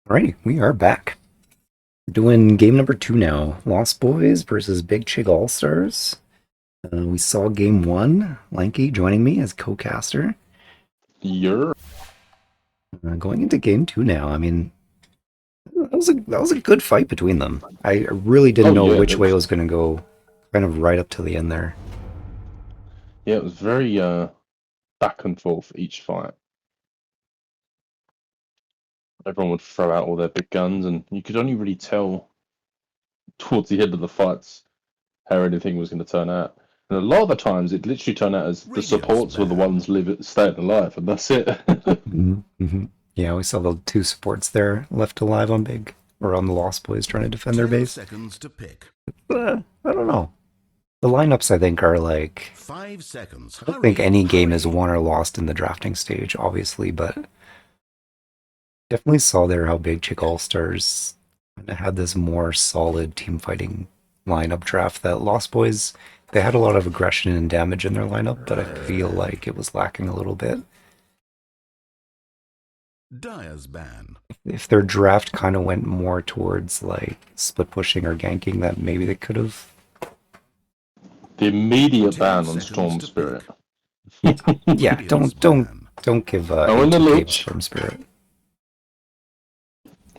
Alrighty, we are back. Doing game number two now. Lost Boys versus Big Chig All Stars. We saw game one. Lanky joining me as co-caster. You're Going into game two now. I mean, that was a good fight between them. I really didn't oh know yeah, which way it was going to go, kind of right up to the end there. yeah, it was very back and forth each fight. Everyone would throw out all their big guns, and you could only really tell towards the end of the fights how anything was going to turn out. And a lot of the times, it literally turned out as the Radiant's supports were the ones staying alive, and that's it. Mm-hmm. Yeah, we saw the two supports there left alive on Big, or on the Lost Boys trying to defend their 10 base. seconds to pick. I don't know. The lineups, I think, are like 5 seconds. I don't think any game is hurry. won or lost in the drafting stage, obviously, but definitely saw there how Big Chick All Stars kind of had this more solid team fighting lineup draft that Lost Boys, they had a lot of aggression and damage in their lineup, but I feel like it was lacking a little bit. Dyer's ban. If their draft kind of went more towards like split pushing or ganking, that maybe they could have. The immediate 10 ban on seconds Storm to Spirit. Yeah, yeah. Radiant's Don't ban. don't give Oh, and the A2K Lich. Storm Spirit.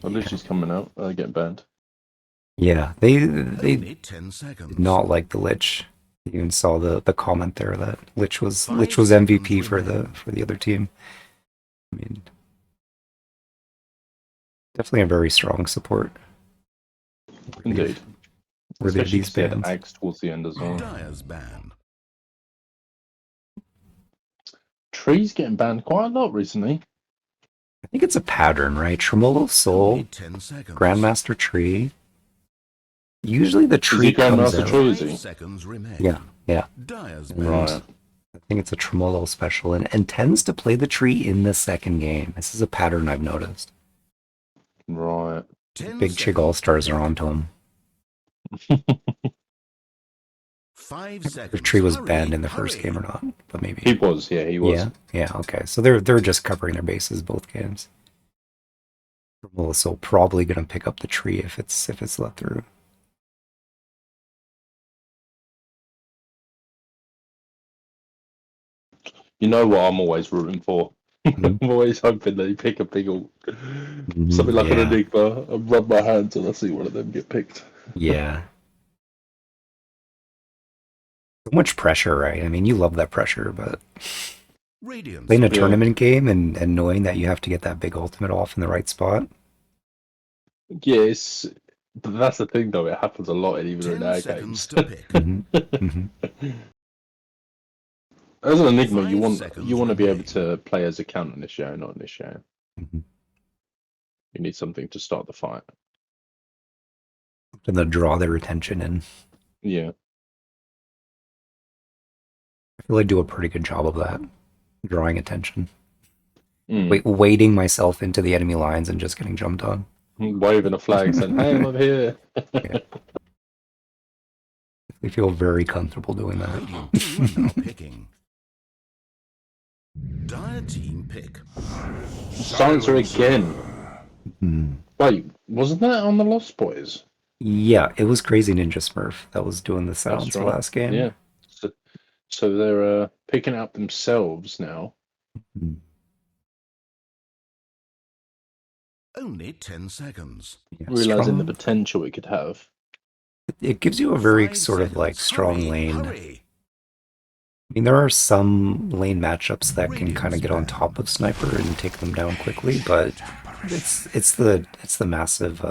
The Lich is coming out. Getting banned. Yeah, they Only 10 seconds. did not like the Lich. You even saw the comment there that Lich was 5 MVP seconds for remaining. the other team. I mean, definitely a very strong support. Indeed. Worthy of Especially these because he had bans. Axe towards the end as well. Dyer's ban. Tree's getting banned quite a lot recently. I think it's a pattern, right? Tremolo Soul, Only 10 seconds. Grandmaster Tree. Usually the Is tree he comes Grandmaster out. Tree, is 5 he? seconds remain. Yeah. Dyer's And ban. Right. I think it's a Tremolo special and tends to play the tree in the second game. This is a pattern I've noticed. Right. 10 Big Chig All Stars are onto him. 5 If seconds. Tree was Hurry, banned in the first hurry. game or not, but maybe. He was, yeah, he was. Yeah, okay. So they're just covering their bases both games. So probably gonna pick up the tree if it's let through. You know what I'm always rooting for? Mhm. I'm always hoping they pick a big something like an Yeah, Enigma and rub my hand till I see one of them get picked. yeah. So much pressure, right? I mean, you love that pressure, but Radiant's playing a Yeah. tournament game and knowing that you have to get that big ultimate off in the right spot. Yes, but that's the thing though, it happens a lot even in 10 our seconds games. to pick. Hmm. As an Enigma, 5 seconds you want to be able remain. to play as a counter initiator, not initiator. Hmm. You need something to start the fight. And then draw their attention, and Yeah. I feel I do a pretty good job of that, drawing attention. Mm. Wading myself into the enemy lines and just getting jumped on. Waving a flag saying, "Hey, I'm over here." Yeah. I feel very comfortable doing that. Radiant team now picking. Dire team pick. Silencer again. Hmm. Wait, wasn't that on the Lost Boys? Yeah, it was Crazy Ninja Smurf that was doing the That's silencer right. last game. Yeah. So they're picking out themselves now. Hmm. Only 10 seconds. Yeah, Realizing the strong. potential it could have. It gives you a very 5 sort of like seconds. strong Hurry, lane. hurry. I mean, there are some lane matchups that can kind of Radiant's get on ban. top of Sniper and take them down quickly, but it's the massive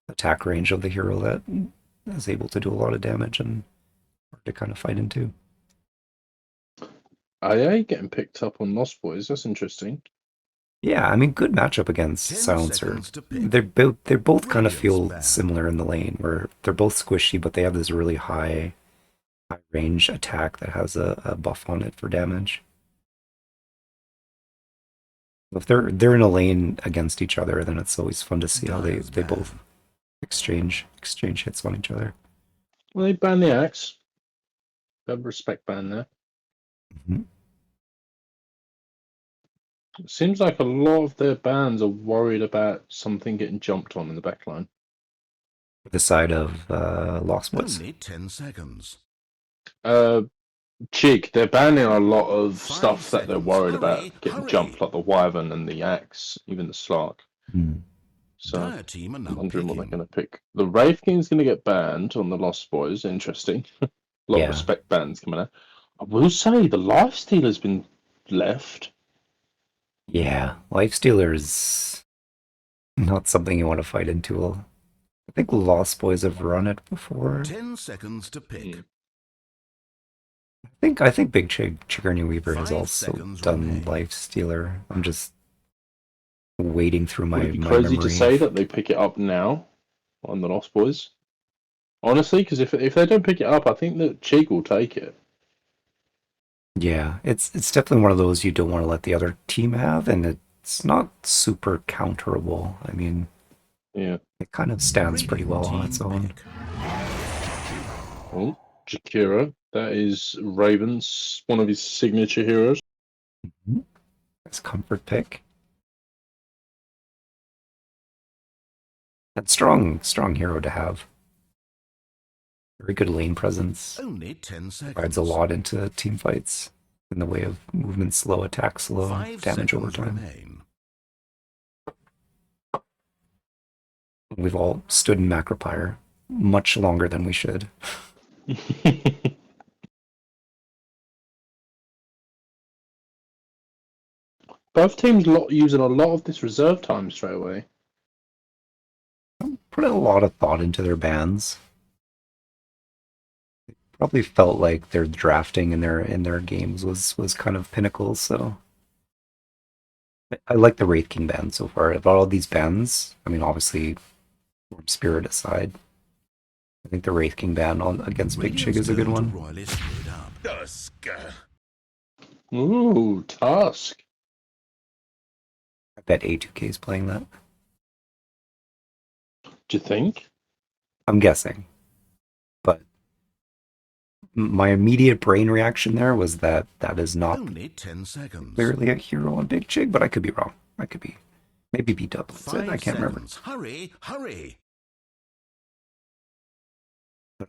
attack range of the hero that is able to do a lot of damage and hard to kind of fight into. IA getting picked up on Lost Boys. That's interesting. Yeah, I mean, good matchup against 10 Silencer. seconds to pick. They both kind of Radiant's feel ban. similar in the lane, where they're both squishy, but they have this really high range attack that has a buff on it for damage. If they're in a lane against each other, then it's always fun to see how Dyer's they ban. both exchange hits on each other. Well, they banned the axe. Have respect ban there. Mhm. It seems like a lot of their bands are worried about something getting jumped on in the backline. The side of Lost Boys. Only 10 seconds. CHiG, they're banning a lot of 5 stuff that they're seconds. worried Hurry, about getting hurry. jumped, like the Wyvern and the Axe, even the Slark. Hmm. So Dire team are I'm now wondering what they're picking. going to pick. The Wraith King's going to get banned on the Lost Boys. Interesting. A lot of Yeah, respect bans coming out. I will say the Lifestealer's been left. yeah. Lifestealer is not something you want to fight into. I think Lost Boys have run it before. 10 seconds to pick. Mm. I think Big Chigourney Weaver has 5 also seconds done remain. Life Stealer. I'm just wading through Would my it be my crazy to memory. say that they pick it up now on the Lost Boys? Honestly, because if they don't pick it up, I think that CHiG will take it. Yeah, it's definitely one of those you don't want to let the other team have, and it's not super counterable. I mean, Yeah. it kind of stands pretty Radiant well on team its own. pick. Oh, Jakira. That is Raven's one of his signature heroes. Mhm. Nice comfort pick. And strong hero to have. Very good lane presence. Only 10 Provides a seconds. lot into team fights in the way of movement slow, attack slow, 5 damage over seconds time. remain. We've all stood in Macropyre much longer than we should. Both teams using a lot of this reserve time straight away. Put a lot of thought into their bans. Probably felt like their drafting in their games was kind of pinnacle. So I like the Wraith King ban so far. About all these bans, I mean, obviously, Warm Spirit aside, I think the Wraith King ban on against Big Chig Radiant's is a good turn to one. royally split up. Dusk. Ooh, Tusk. I bet A2K is playing that. Do you think? I'm guessing, but my immediate brain reaction there was that that is not Only 10 seconds. clearly a hero on Big Chig, but I could be wrong. I could be. Maybe B-Dub said. 5 I can't remember. seconds. Hurry, hurry.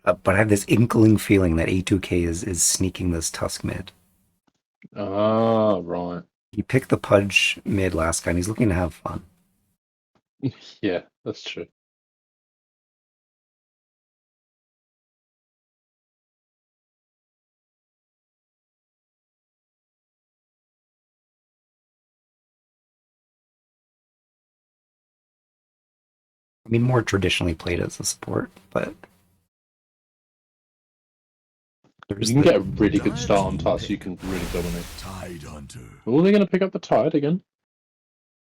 But I have this inkling feeling that A2K is sneaking this Tusk mid. Ah, right. He picked the Pudge mid last guy, and he's looking to have fun. Yeah, that's true. I mean, more traditionally played as a support, but there's You can the get a really good Dire start on team Tusk, you pick. can really dominate. Tide Hunter. Oh, they're going to pick up the Tide again.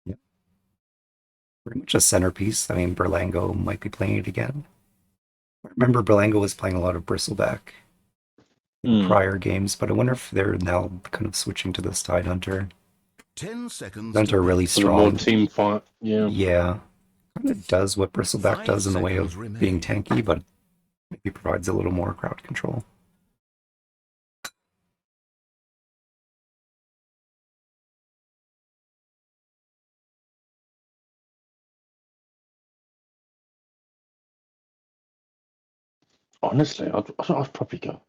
yeah, pretty much a centerpiece. I mean, Berlango might be playing it again. I remember Berlango was playing a lot of Bristleback in Mm. prior games, but I wonder if they're now kind of switching to this Tide Hunter. 10 seconds Hunter to really pick. For the more strong. team fight, yeah. Yeah, kind of does what Bristleback 5 does in the way seconds of remain. being tanky, but maybe provides a little more crowd control. Honestly, I'd probably go.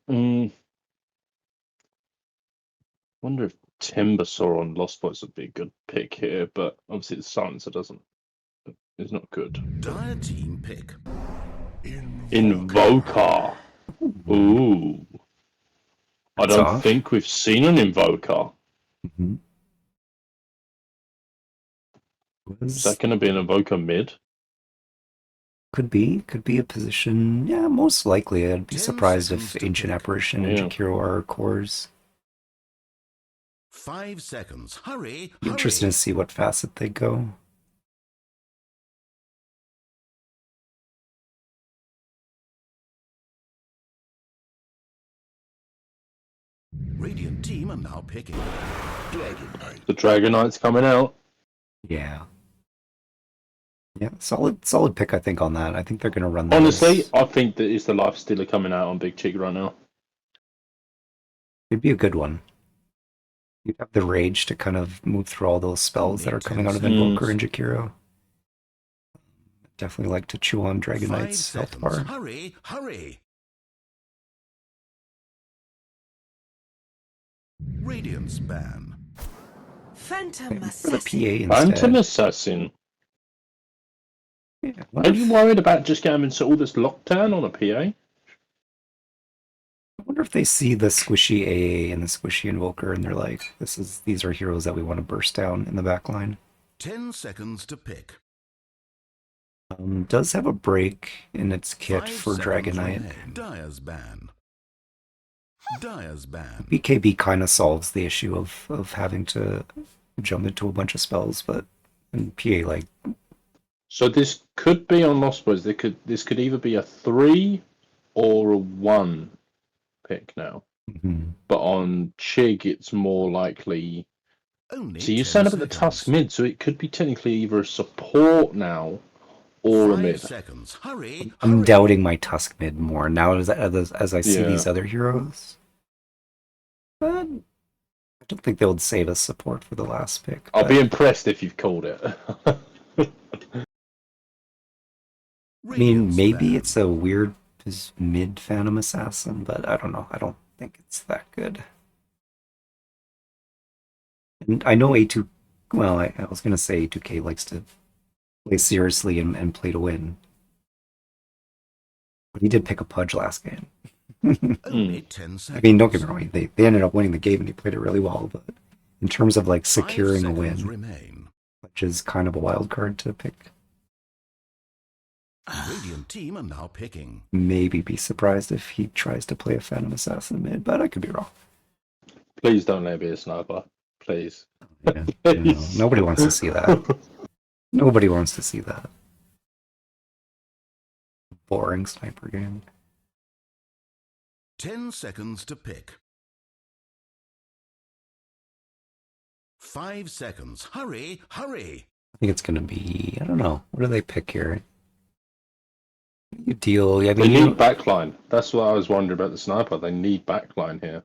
Wonder if Timbersaw on Lost Boys would be a good pick here, but obviously the silencer is not good. Dire team pick. Invoker. Ooh. I It's don't off. think we've seen an Invoker. Mm-hmm. Is that going to be an Invoker mid? Could be a position. Yeah, most likely. I'd be 10 surprised if seconds to Ancient pick. Apparition and Yeah. Jakiro are cores. 5 seconds. Hurry, Be interesting hurry. to see what facet they go. Radiant team are now picking. The Dragon Knight's coming out. Yeah. Yeah, solid pick, I think, on that. I think they're gonna run that. Honestly, I think that it's the Life Stealer coming out on Big CHiG right now. It'd be a good one. You'd have the rage to kind of move through all those spells that Only are coming 10 out of seconds. Invoker and Jakiro. Definitely like to chew on Dragon 5 Knight's health seconds. bar. Hurry, hurry. Radiance ban. Phantom For the PA assassin. Phantom instead. Assassin. Yeah, I Are wonder you if, worried about just getting into all this lockdown on a PA? I wonder if they see the squishy AA and the squishy Invoker and they're like, these are heroes that we want to burst down in the back line. 10 seconds to pick. Does have a break in its kit 5 for seconds Dragon Knight. remain. Dyer's ban. Dyer's ban. BKB kind of solves the issue of having to jump into a bunch of spells, but in PA, like, So this could be on Lost Boys. This could either be a 3 or a 1 pick now. mhm. But on CHiG, it's more likely. Only So you're 10 saying about the seconds. Tusk mid, so it could be technically either a support now or a 5 mid. seconds. Hurry, I'm hurry. doubting my Tusk mid more now as I see Yeah. these other heroes. But I don't think they would save us support for the last pick. I'll but be impressed if you've called it. I mean, Radiance maybe ban. it's a weird mid Phantom Assassin, but I don't know. I don't think it's that good. And I know A2, well, I was going to say A2K likes to play seriously and play to win. But he did pick a Pudge last game. Only 10 seconds. I mean, don't get me wrong, they ended up winning the game and he played it really well, but in terms of like 5 securing a seconds win, remain. which is kind of a wild card to pick, Radiant team are now picking. maybe be surprised if he tries to play a Phantom Assassin mid, but I could be wrong. Please don't let me be a sniper. Please. Yeah, I know. Nobody wants to see that. Nobody wants to see that. Boring sniper game. 10 seconds to pick. 5 seconds. Hurry, hurry. I think it's going to be, I don't know, what do they pick here? You deal, I They mean, need backline. That's what I was wondering about the sniper. They need backline here.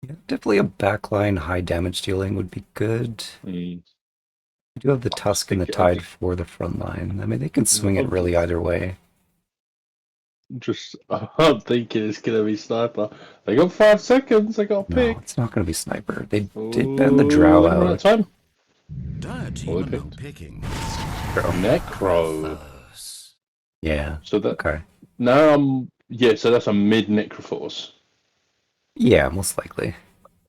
yeah, definitely a backline high damage dealing would be good. Mm. You do have the Tusk and the think- I Tide think- for the front line. I mean, they can swing it really either way. I'm thinking it's gonna be sniper. They got 5 seconds. They got a No, pick. it's not going to be sniper. They did ban the Drow Ooh, right out. time. Dire team Well, are they now picked. picking. Necro. First. Yeah. So that Okay. now yeah. So that's a mid Necroforce. Yeah, most likely.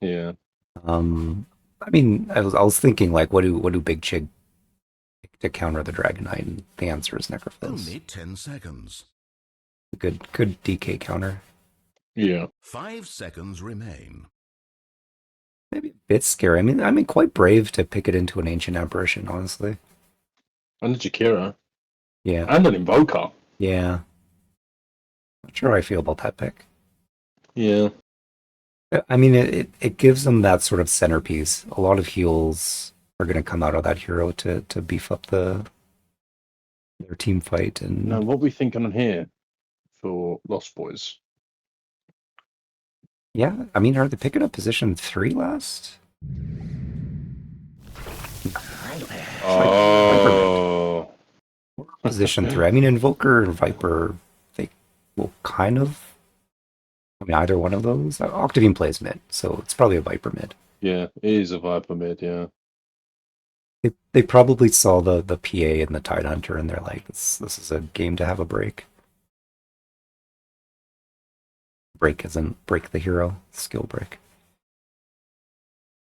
Yeah. I mean, I was thinking like, what do Big Chig to counter the Dragon Knight? And the answer is Necrophos. Only 10 seconds. Good DK counter. Yeah. 5 seconds remain. Maybe a bit scary. I mean, quite brave to pick it into an Ancient Apparition, honestly. And a Jakira. Yeah, And an Invoker. yeah. Not sure how I feel about that pick. Yeah. I mean, it gives them that sort of centerpiece. A lot of heals are going to come out of that hero to beef up their team fight. And Now, what we thinking on here for Lost Boys? yeah, I mean, are they picking up position 3 last? Oh. Position 3. I mean, Invoker and Viper, they will kind of. I mean, either one of those. Octavine plays mid, so it's probably a Viper mid. Yeah, it is a Viper mid, yeah. They probably saw the PA and the Tide Hunter, and they're like, this is a game to have a break. Break isn't break the hero, skill break.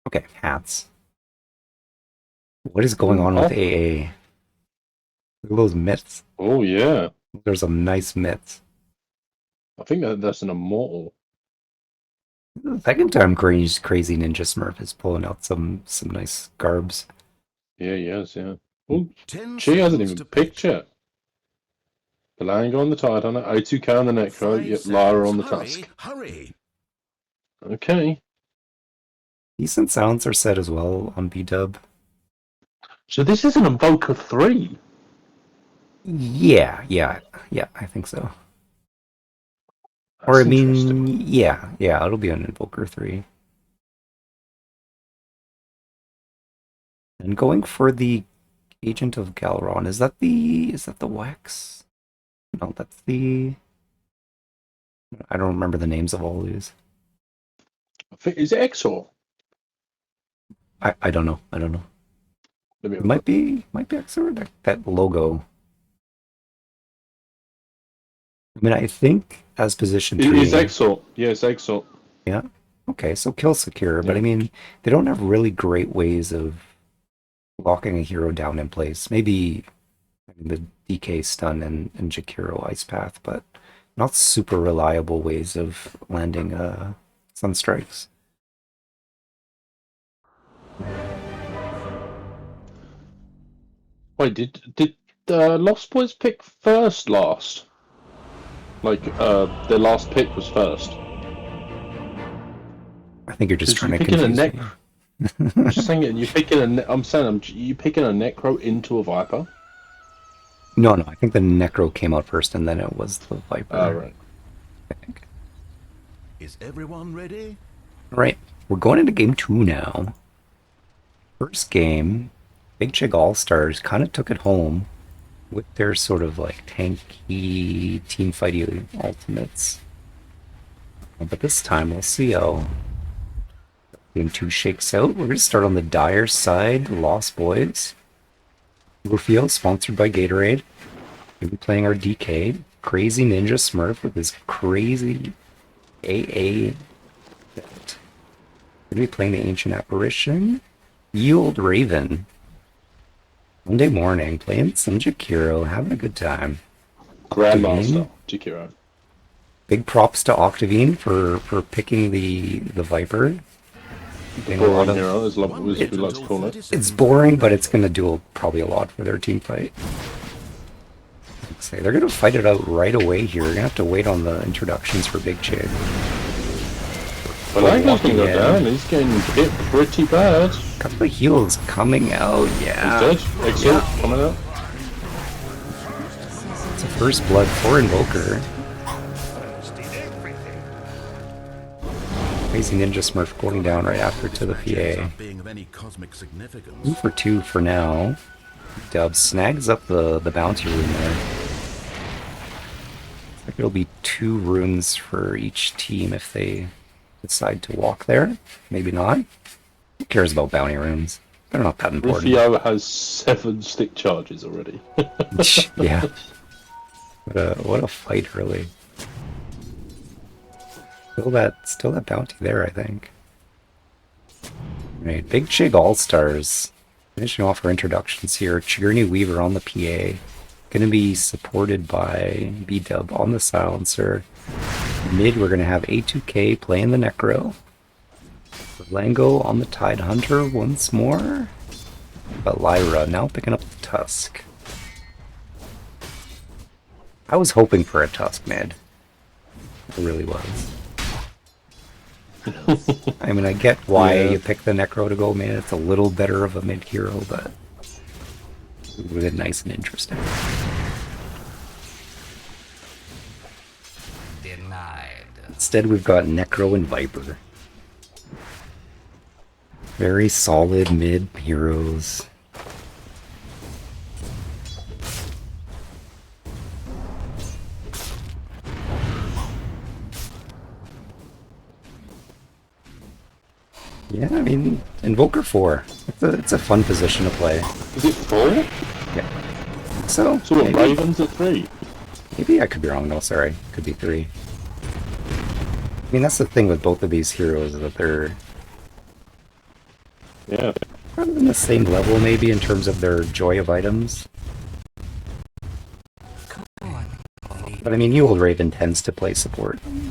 Okay, hats. What is going on with AA? Look at those mitts. Oh, yeah. There's some nice mitts. I think that's an Immortal. The second time crazy Ninja Smurf is pulling out some nice garbs. Yeah, he has, yeah. Oh, 10 she hasn't seconds even to picked pick. yet. The Lango on the Tide Hunter, O2K on the Necro, 5 yep, Lara on the seconds. Tusk. Hurry. Okay. Decent sounds are set as well on B-Dub. So this is an Invoker 3. Yeah, I think so. That's Or I interesting. mean, yeah, it'll be an Invoker 3. And going for the Agent of Galron. Is that the Wax? No, that's the I don't remember the names of all these. I think, is it Exor? I don't know. I don't know. Let me It have a look. might be Exor, that logo. I mean, I think as position It is 3. Exor. Yeah, it's Exor. Yeah. Okay, so kill secure, but Yeah. I mean, they don't have really great ways of locking a hero down in place. Maybe I mean, the DK stun and Jakiro ice path, but not super reliable ways of landing sun strikes. Wait, did Lost Boys pick first last? Like, their last pick was first. I think you're just Because trying you're to picking a confuse neck. me. I'm just saying it. You're picking I'm saying you picking a Necro into a Viper. No, no, I think the Necro came out first and then it was the Oh, Viper, right. I think. Is everyone ready? All right, we're going into game 2 now. First game, Big Chig All-Stars kind of took it home with their sort of like tanky team fighty ultimates. But this time we'll see how game 2 shakes out. We're going to start on the Dire side, Lost Boys. Rufio, sponsored by Gatorade. We'll be playing our DK, Crazy Ninja Smurf with his crazy AA. We're going to be playing the Ancient Apparition. Yield Raven. Monday morning, playing some Jakiro, having a good time. Grandmaster Octavine. Jakiro. Big props to Octavine for picking the Viper. The Getting a lot boring of hero, as One we minute like to until call 30 it. seconds. It's boring, but it's going to do probably a lot for their team fight. Say they're going to fight it out right away here. You're going to have to wait on the introductions for Big Chig. But Angel's gonna go Walking in. down. He's getting hit pretty bad. Couple of heals coming out. He's Yeah, dead. Excellent. Coming out. it's a first blood for Invoker. Crazy Ninja Smurf going down right after to the Matches PA. not being of any cosmic significance. 2 for 2 for now. Dub snags up the bounty rune there. Looks like it'll be 2 runes for each team if they decide to walk there. Maybe not. Who cares about bounty runes? They're not that important. Rufio has 7 stick charges already. Yeah. What a fight early. Still that bounty there, I think. Right, Big Chig All-Stars. Finishing off our introductions here. Journey Weaver on the PA. Gonna be supported by B-Dub on the silencer. Mid, we're gonna have A2K playing the Necro. Lango on the Tide Hunter once more. But Lyra now picking up the Tusk. I was hoping for a Tusk mid. I really was. I mean, I get why Yeah. you pick the Necro to go mid. It's a little better of a mid hero, but it would have been nice and interesting. Denied. Instead, we've got Necro and Viper. Very solid mid heroes. Yeah, I mean, Invoker 4. It's a fun position to play. Is it 4? Yeah. So, So what, maybe, Ravens at 3? maybe I could be wrong. No, sorry. Could be 3. I mean, that's the thing with both of these heroes, is that they're Yeah. kind of in the same level, maybe, in terms of their joy of items. But I mean, you old Raven tends to play support in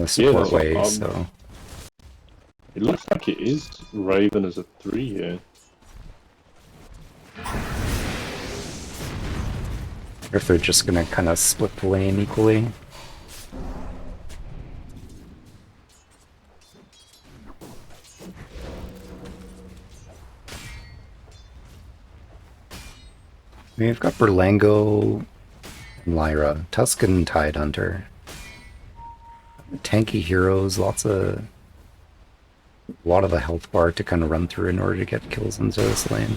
a support that's what way, I'm- so It looks like it is Raven as a 3 here. or if they're just gonna kind of split the lane equally. We've got Berlango and Lyra, Tuscan Tide Hunter. Tanky heroes, lots of A lot of a health bar to kind of run through in order to get kills into this lane.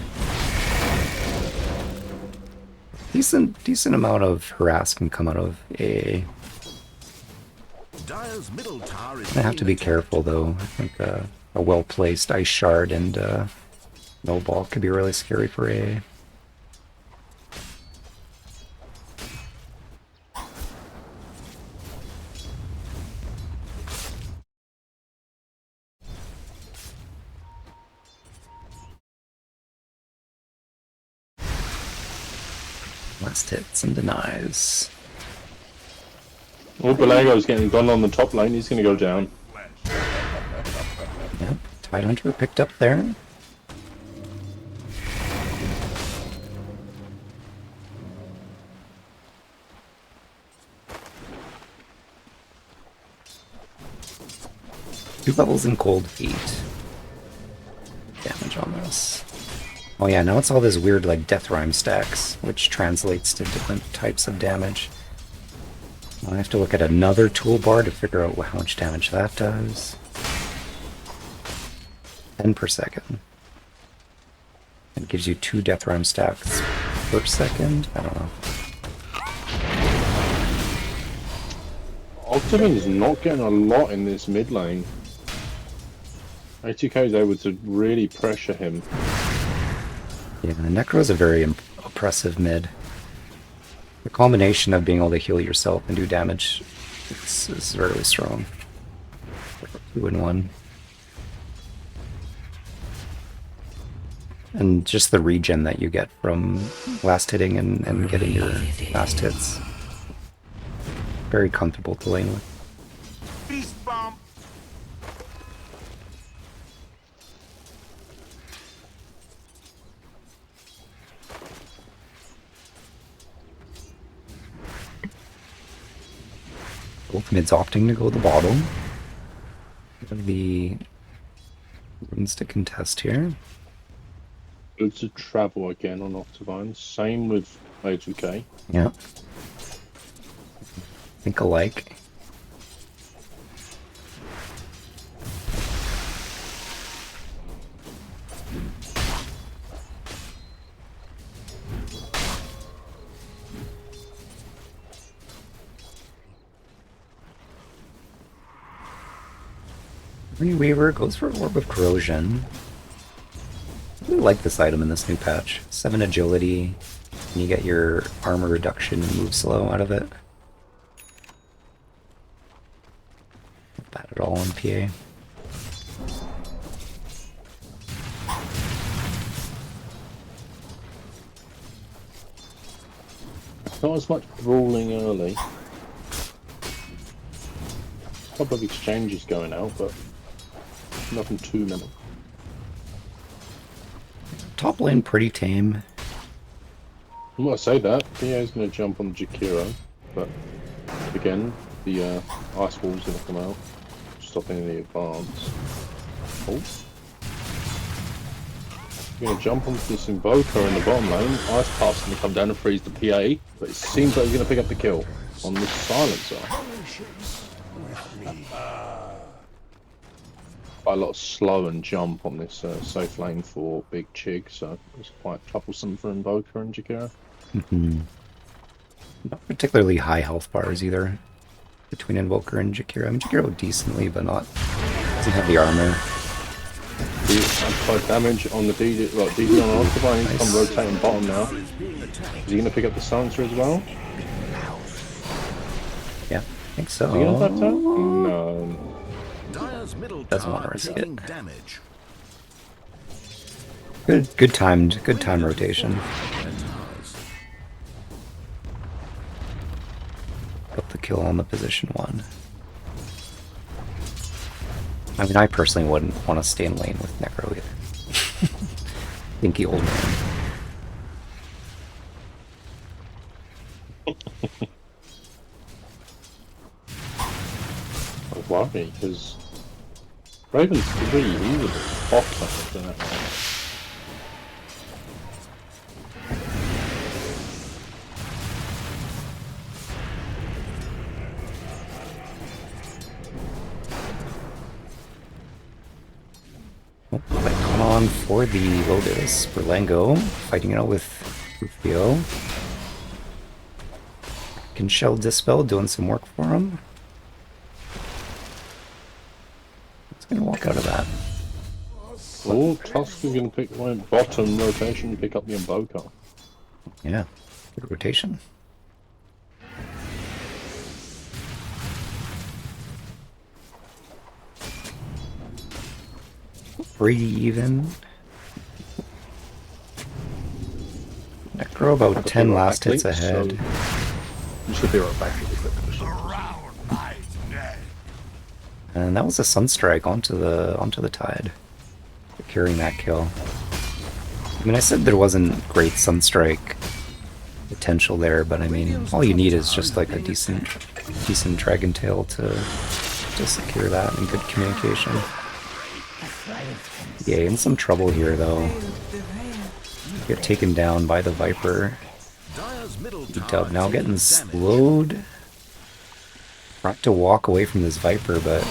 Decent amount of harass can come out of AA. Dire's middle tower is I have to be being careful though. I think a well-placed ice shard and no ball could be really scary for AA. Last hits and denies. Oh, Belago's getting done on the top lane. He's going to go down. Yep, Tidehunter picked up there. Two levels in cold feet. Damage on this. Oh yeah, now it's all this weird like death rhyme stacks, which translates to different types of damage. I have to look at another toolbar to figure out how much damage that does. 10 per second. It gives you 2 death rhyme stacks per second? I don't know. Octagon is not getting a lot in this mid lane. ATK is able to really pressure him. Yeah, Necro is a very oppressive mid. The combination of being able to heal yourself and do damage is really strong. 2 in 1. And just the regen that you get from last hitting and getting your last hits. Very comfortable to lane with. Beast bomb. Both mids opting to go to the bottom. The runes to contest here. Good to travel again on Octavine. Same with A2K. Yeah. Think alike. Weaver goes for Orb of Corrosion. I really like this item in this new patch. 7 agility, and you get your armor reduction and move slow out of it. Not bad at all on PA. Not as much brawling early. A couple of exchanges going out, but nothing too many. Top lane pretty tame. I'm gonna say that. PA's gonna jump on Jakiro, but again, the ice wall's gonna come out, stopping any advance. Oh. You're gonna jump onto this Invoker in the bottom lane. Ice Path's gonna come down and freeze the PA, but it seems like he's gonna pick up the kill on the silencer. Quite a lot of slow and jump on this safe lane for Big Chig, so it's quite troublesome for Invoker and Jakiro. Not particularly high health bars either between Invoker and Jakiro. I mean, Jakiro decently, but not doesn't have the armor. The amplified damage on the DD, well, DD on Octavine, he's come rotating bottom now. Is he gonna pick up the silencer as well? Yeah, I think so. Is he gonna tap turn? No. Dire's middle Doesn't want to tower risk taking it. damage. Good time rotation. Got the kill on the position 1. I mean, I personally wouldn't want to stay in lane with Necro either. Thinky old man. I was worried because Raven's 3, he was a hot after that one. for the Lotus. Berlango fighting it out with Rufio. Can Shell Dispel doing some work for him. He's gonna walk out of that. Oh, Tusk is going to pick my bottom rotation, pick up the Invoker. Yeah, good rotation. Pretty even. Necro about 10 last hits ahead. You should be right back to the quick. Around my neck. And that was a Sunstrike onto the Tide. Securing that kill. I mean, I said there wasn't great Sunstrike potential there, but I mean, all you need is just like a decent Dragon Tail to secure that and good communication. Yeah, in some trouble here though. Get taken down by the Viper. Dire's middle Dub tower now taking getting damage. slowed. Trying to walk away from this Viper, but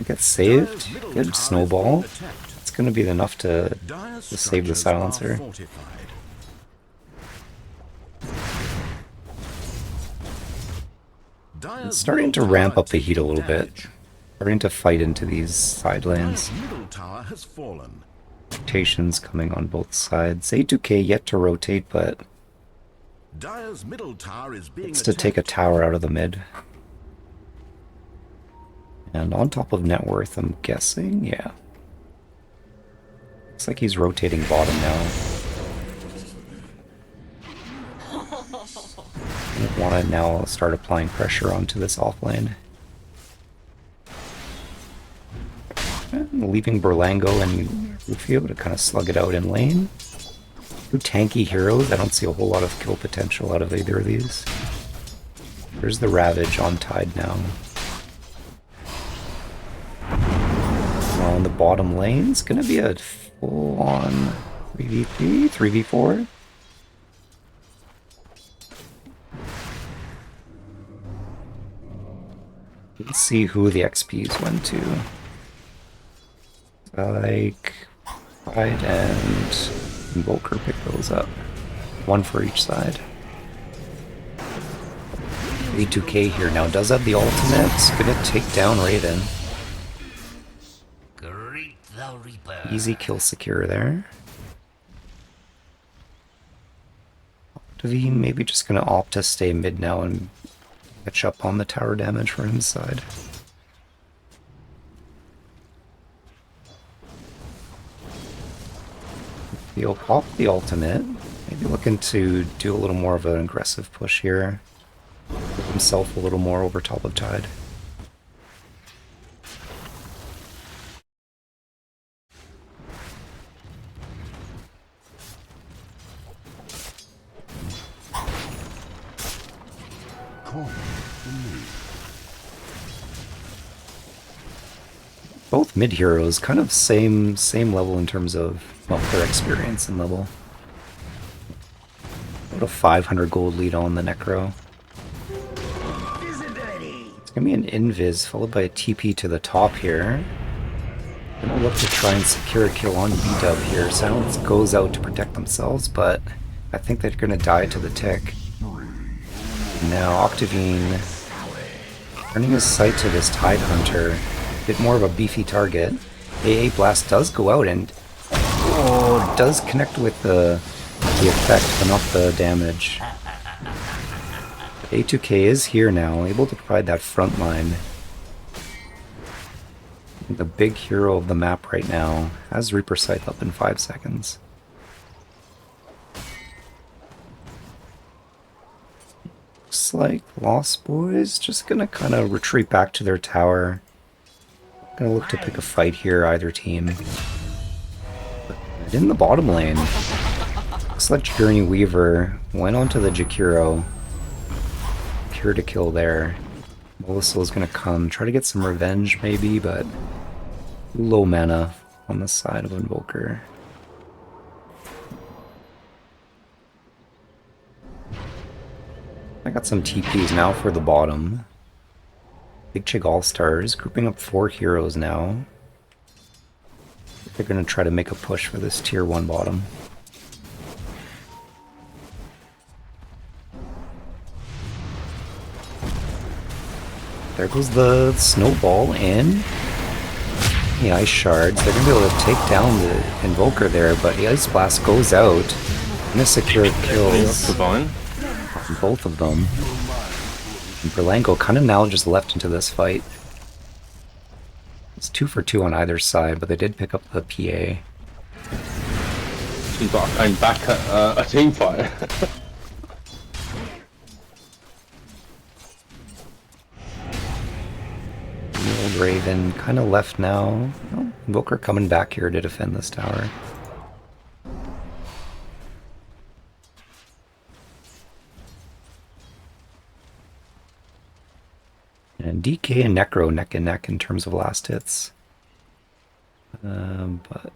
gets saved. Good snowball. It's gonna be enough to save the silencer. It's starting to ramp up the heat a little bit. Starting to fight into these side lanes. Middle tower has fallen. Rotations coming on both sides. A2K yet to rotate, but Dire's middle tower is being it's to take a tower out of the mid. And on top of net worth, I'm guessing, yeah. Looks like he's rotating bottom now. I want to now start applying pressure onto this offlane. And leaving Berlango and Rufio to kind of slug it out in lane. Two tanky heroes. I don't see a whole lot of kill potential out of either of these. There's the Ravage on Tide now. On the bottom lane, it's gonna be a full-on 3v3, 3v4. Let's see who the XPs went to. Like, Pride and Invoker pick those up. One for each side. A2K here now does have the ultimate. It's gonna take down Raiden. Greet the Reaper. Easy kill secure there. Octavine maybe just gonna opt to stay mid now and catch up on the tower damage for his side. He'll pop the ultimate. Maybe looking to do a little more of an aggressive push here. Put himself a little more over top of Tide. Both mid heroes, kind of same level in terms of, well, their experience and level. About a 500 gold lead on the Necro. It's gonna be an invis followed by a TP to the top here. Gonna look to try and secure a kill on B-Dub here. Silence goes out to protect themselves, but I think they're gonna die to the tick. Now Octavine turning his sight to this Tide Hunter. Bit more of a beefy target. AA Blast does go out and does connect with the effect, but not the damage. A2K is here now, able to provide that front line. The big hero of the map right now has Reaper Scythe up in 5 seconds. Looks like Lost Boys just gonna kind of retreat back to their tower. Gonna look to pick a fight here, either team. But in the bottom lane, looks like Journey Weaver went onto the Jakiro. Cure to kill there. Melissa's gonna come, try to get some revenge maybe, but low mana on the side of Invoker. I got some TPs now for the bottom. Big CHiG All-Stars, grouping up 4 heroes now. They're gonna try to make a push for this tier 1 bottom. There goes the snowball in. The ice shards. They're gonna be able to take down the invoker there, but the ice blast goes out. Gonna secure kills Divine. on both of them. And Berlango kind of now just left into this fight. It's 2 for 2 on either side, but they did pick up the PA. Seems like I'm back at a team fight. The old Raven kind of left now. Oh, Invoker coming back here to defend this tower. And DK and Necro neck and neck in terms of last hits. But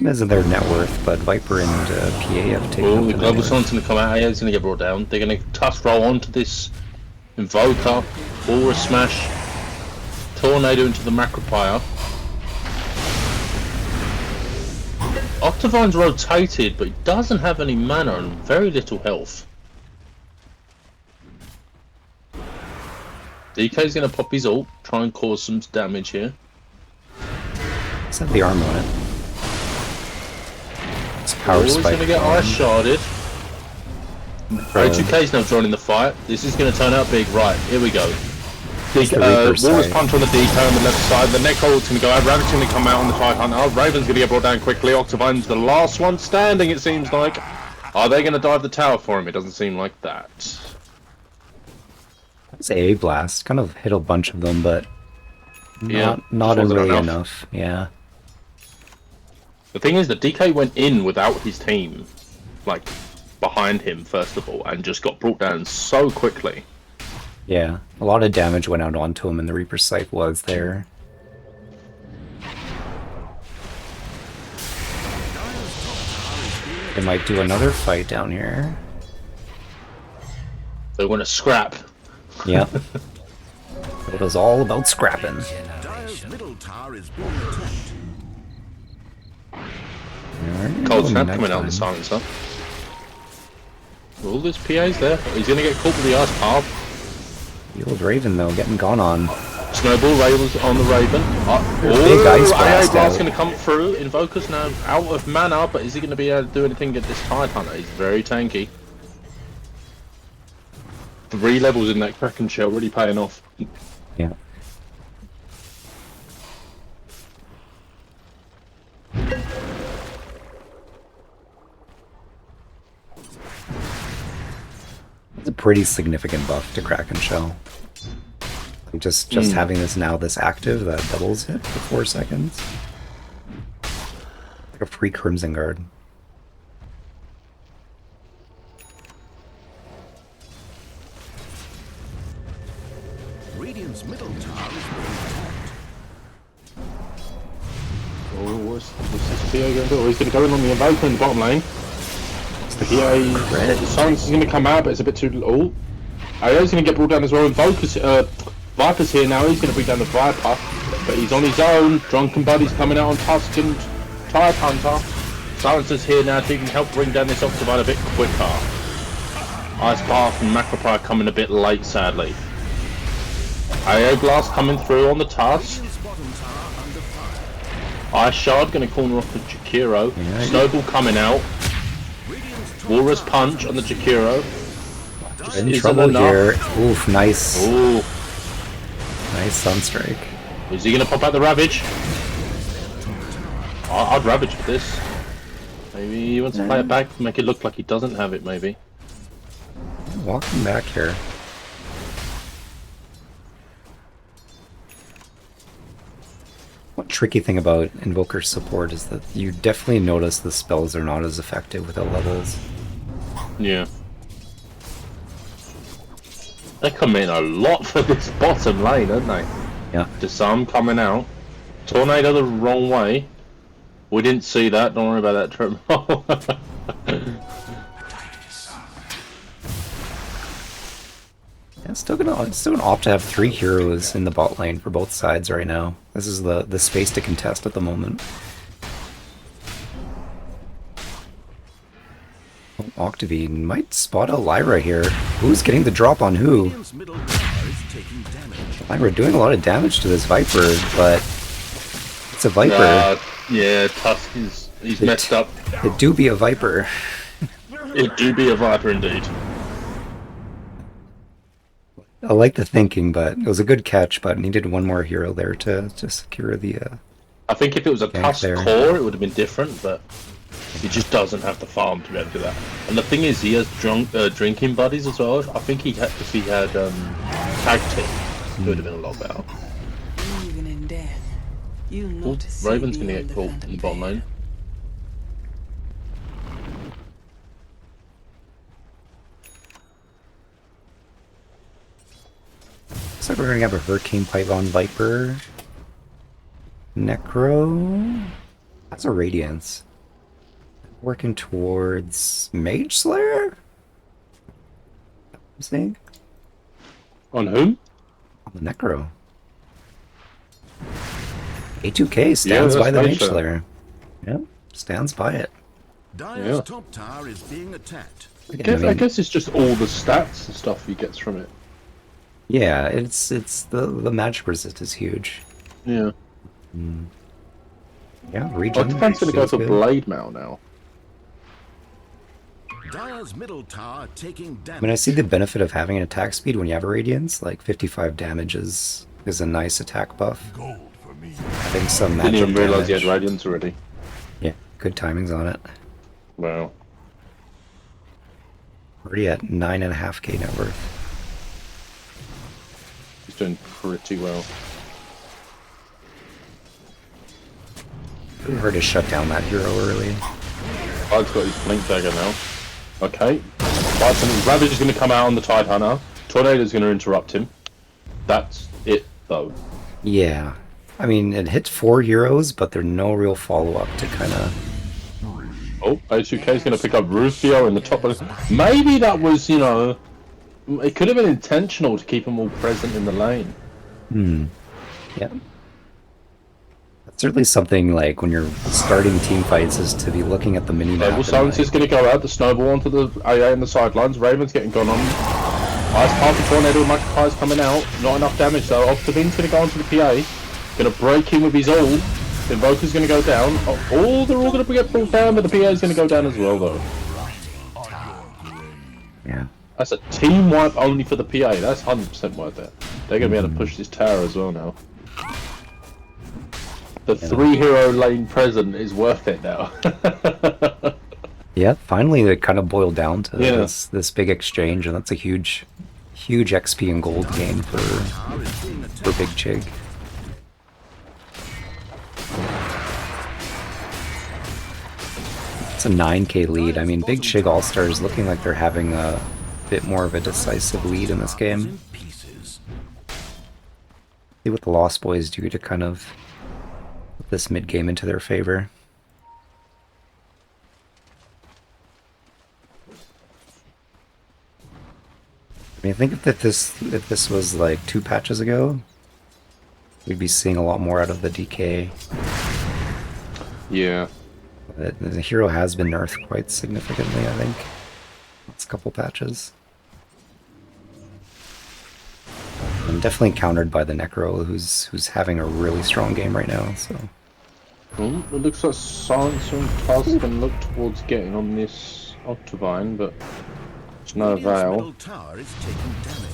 isn't their net worth, but Viper and PA have taken Oh, up the the Global net Sun's worth. going to come out. AO's going to get brought down. They're going to tough roll onto this Invoker. Aura Smash. Tornado into the Macropire. Octavine's rotated, but he doesn't have any mana and very little health. DK's going to pop his ult, try and cause some damage here. Let's have the arm on it. It's power Always spike. going to get on. ice sharded. H2K's now joining the fight. This is going to turn out big. Right, here we go. Big, the Reaper Walrus side. punch on the DK on the left side. The Necro ult's going to go out. Rabbit's going to come out on the Titan. Oh, Raven's going to get brought down quickly. Octavine's the last one standing, it seems like. Are they going to dive the tower for him? It doesn't seem like that. It's a blast. Kind of hit a bunch of them, but Yeah, not just wasn't really enough. enough. Yeah. The thing is that DK went in without his team, like, behind him, first of all, and just got brought down so quickly. Yeah. A lot of damage went out onto him, and the Reaper Sight was there. They might do another fight down here. They're going to scrap. Yep. It was all about scrapping. Dire's middle tower is being attacked. Cold snap coming out on the silencer. All this PA's there. He's going to get caught with the ice path. The old Raven, though, getting gone on. Snowball Raven's on the Raven. Big ice blast blast out. going to come through. Invoker's now out of mana, but is he going to be able to do anything against this Tide Hunter? He's very tanky. 3 levels in that Kraken shell really paying off. Yeah. It's a pretty significant buff to Kraken Shell. Like just having this now this active that doubles it for 4 seconds. Like a free Crimson Guard. Radiant's middle tower is being attacked. Oh, what's this PA going to do? Oh, he's going to go in on the Invoker in the bottom lane. The PA, Silence is going to come out, but it's a bit too little. AO's going to get brought down as well. Invoker's, Viper's here now. He's going to bring down the Viper, but he's on his own. Drunken Buddy's coming out on Tusk and Tide Hunter. Silencer's here now, so he can help bring down this Octavine a bit quicker. Ice Path and Macropire coming a bit late, sadly. AO Blast coming through on the Tusk. Radiant's bottom tower under fire. Ice Shard going to corner off the Jakiro. Yeah. Snowball coming out. Radiant's top Walrus Punch on the Jakiro. In Isn't trouble enough. here. Oof, nice. Ooh, Nice Sunstrike. is he going to pop out the Ravage? I'd Ravage for this. Maybe he wants to play it back, make it look like he doesn't have it, maybe. Walking back here. One tricky thing about Invoker support is that you definitely notice the spells are not as effective without levels. Yeah. They come in a lot for this bottom lane, don't they? Yeah. Disarm coming out. Tornado the wrong way. We didn't see that, don't worry about that trip. Yeah, still gonna opt to have 3 heroes in the bot lane for both sides right now. This is the space to contest at the moment. Oh, Octavie might spot a Lyra here. Who's getting the drop on who? Radiant's middle tower is taking damage. Lyra doing a lot of damage to this Viper, but it's a Viper. Yeah, Tusk he's messed up. It do be a Viper. It do be a Viper indeed. I like the thinking, but it was a good catch, but needed one more hero there to secure the I think if it was a Gank Tusk there. core, it would have been different, but he just doesn't have the farm to be able to do that. And the thing is, he has drinking buddies as well. I think if he had tag team, it would have been a lot better. Even in death, you'll Ooh, not see Raven's gonna beyond get the caught phantom in the bottom veil. lane. Looks like we're gonna have a Hurricane Python Viper. Necro. That's a Radiance. Working towards Mage Slayer? I'm saying? On whom? On the Necro. A2K stands that's by the Mage Mage Slayer. Slayer. Yep, stands by it. Dire's Yeah. top tower is being attacked. I guess it's just all the stats and stuff he gets from it. Yeah, it's the magic resist is huge. Yeah. Yeah, I regen. think Fan's gonna go feels for good. Blade Mail now. Dire's middle tower taking damage. I mean, I see the benefit of having an attack speed when you have a Radiance. Like 55 damage is a nice attack buff. Having some magic Didn't even realise he damage. had Radiance already. Yeah, good timings on it. Wow. Already at 9.5k net worth. He's doing pretty well. Pretty hard to shut down that hero early. Bug's got his Blink Dagger now. Okay. Ravage is going to come out on the Tide Hunter. Tornado's going to interrupt him. That's it, though. Yeah. I mean, it hits 4 heroes, but there's no real follow-up to kind of... Oh, A2K is going to pick up Rufio in the top of... Maybe that was, you know... It could have been intentional to keep them all present in the lane. Yeah. That's certainly something, like, when you're starting team fights, is to be looking at the mini-map. Global and, Silence is like, going to go out, the snowball onto the AA in the sidelines. Raven's getting gone on. Ice Party Tornado and Magpie's coming out. Not enough damage though. Octavine's going to go onto the PA. Going to break him with his ult. Invoker's going to go down. Oh, they're all going to get pulled down, but the PA is going to go down as well though. yeah. That's a team wipe only for the PA. That's 100% worth it. They're going to be able to push this tower as well now. The 3-hero lane present is worth it now. Yeah, finally it kind of boiled down to Yeah. this big exchange, and that's a huge XP and gold gain for Tower is being attacked. Big Chig. It's a 9k lead. I mean, Big Chig All-Stars looking like they're having a bit more of a decisive lead in this game. In pieces. See what the Lost Boys do to kind of put this mid game into their favor. I mean, I think if this was like 2 patches ago, we'd be seeing a lot more out of the DK. Yeah. But the hero has been nerfed quite significantly, I think. Last couple patches. And definitely countered by the Necro, who's having a really strong game right now. So Oh, it looks like Silencer and Tusk can look towards getting on this Octavine, but it's no Radiant's avail. middle tower is taking damage.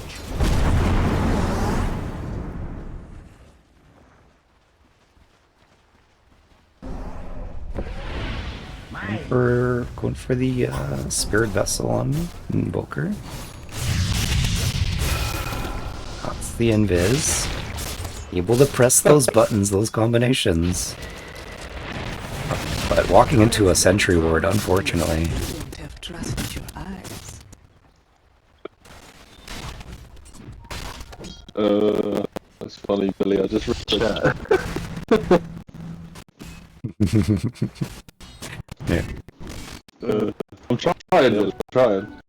going for the Spirit Vessel on Invoker. That's the Invis. Able to press those buttons, those combinations. But walking into a Sentry Ward, unfortunately. Wouldn't have trusted your eyes. That's funny, Billy. I just read that. Yeah. I'm trying.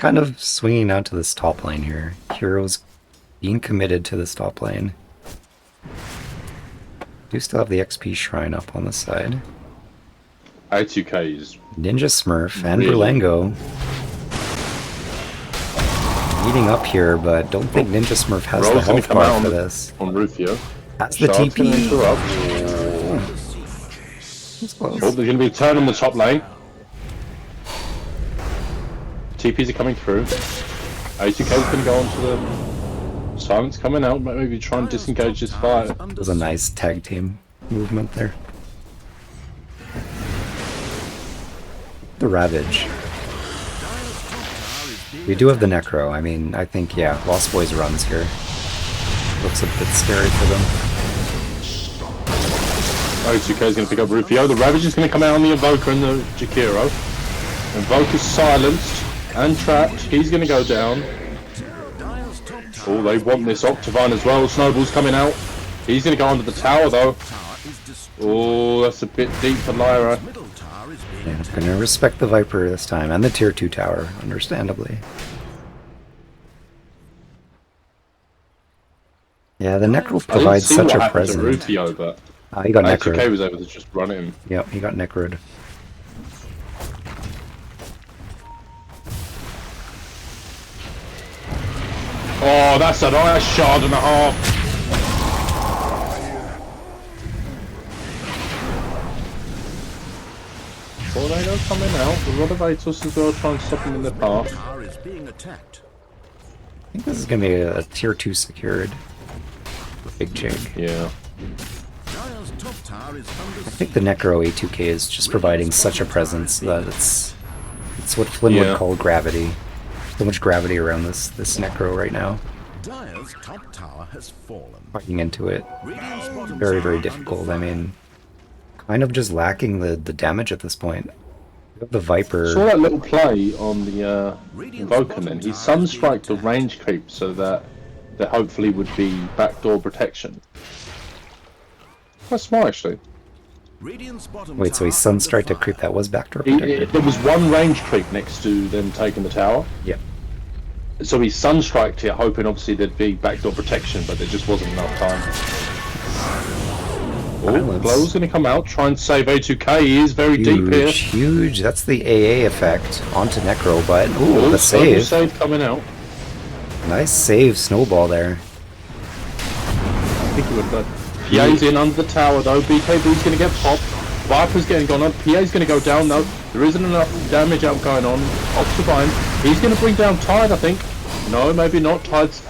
kind of swinging out to this top lane here. Hero's being committed to this top lane. Do still have the XP shrine up on the side. A2K is Ninja Smurf and Really? Berlango meeting up here, but don't think Ninja Smurf has the Roll's gonna health come out bar on for the- this. on Rufio. That's the Shard's gonna TP. interrupt. It's close. Oh, there's gonna be a turn on the top lane. TPs are coming through. A2K's gonna go onto the silence coming out, but maybe try and disengage this fight. It was a nice tag team movement there. The Ravage. We do have the Necro. I mean, I think, yeah, Lost Boys runs here. Looks a bit scary for them. A2K's gonna pick up Rufio. The Ravage is gonna come out on the Invoker and the Jakiro. Invoker's silenced and trapped. He's gonna go down. Oh, they want this Octavine as well. Snowball's coming out. He's gonna go under the tower though. Oh, that's a bit deep for Lyra. Yeah, I'm gonna respect the Viper this time, and the tier 2 tower, understandably. Yeah, the Necro I didn't provides see such what a happened to presence. Rufio, but He got A2K Necroed. was able to just run at him. Yep, he got Necroed. Oh, that's a nice shard and a half. Tornado coming out. The Rod of Atos as well, trying to stop him in the path. Tower is being attacked. I think this is gonna be a tier 2 secured. Big Chig. Yeah. Dire's top tower is under I think the Necro A2K is just providing such a presence that it's what Flynn Yeah. would call gravity. So much gravity around this Necro right now. Dire's top tower has fallen. Fighting into it. Radiant's bottom Very, tower very under difficult. fire. I mean, kind of just lacking the damage at this point. You have the Viper. Saw that little play on the Invoker then. He sunstriked the range creep so that there hopefully would be backdoor protection. Quite smart actually. Radiant's bottom Wait, so he tower under sunstriked a fire. creep that was backdoor protected? There was one range creep next to them taking the tower. Yep. So he sunstriked it, hoping obviously there'd be backdoor protection, but there just wasn't enough time. Oh, Violence. Glow's gonna come out, try and save A2K. He is very deep here. Huge, huge. That's the AA effect onto Necro, but ooh, Oh, the save. save coming out. Nice save, Snowball there. I think he would have done. PA's in under the tower though. BKB's gonna get popped. Viper's getting gone on. PA's gonna go down though. There isn't enough damage out going on. Octavine. He's gonna bring down Tide, I think. No, maybe not. Tide's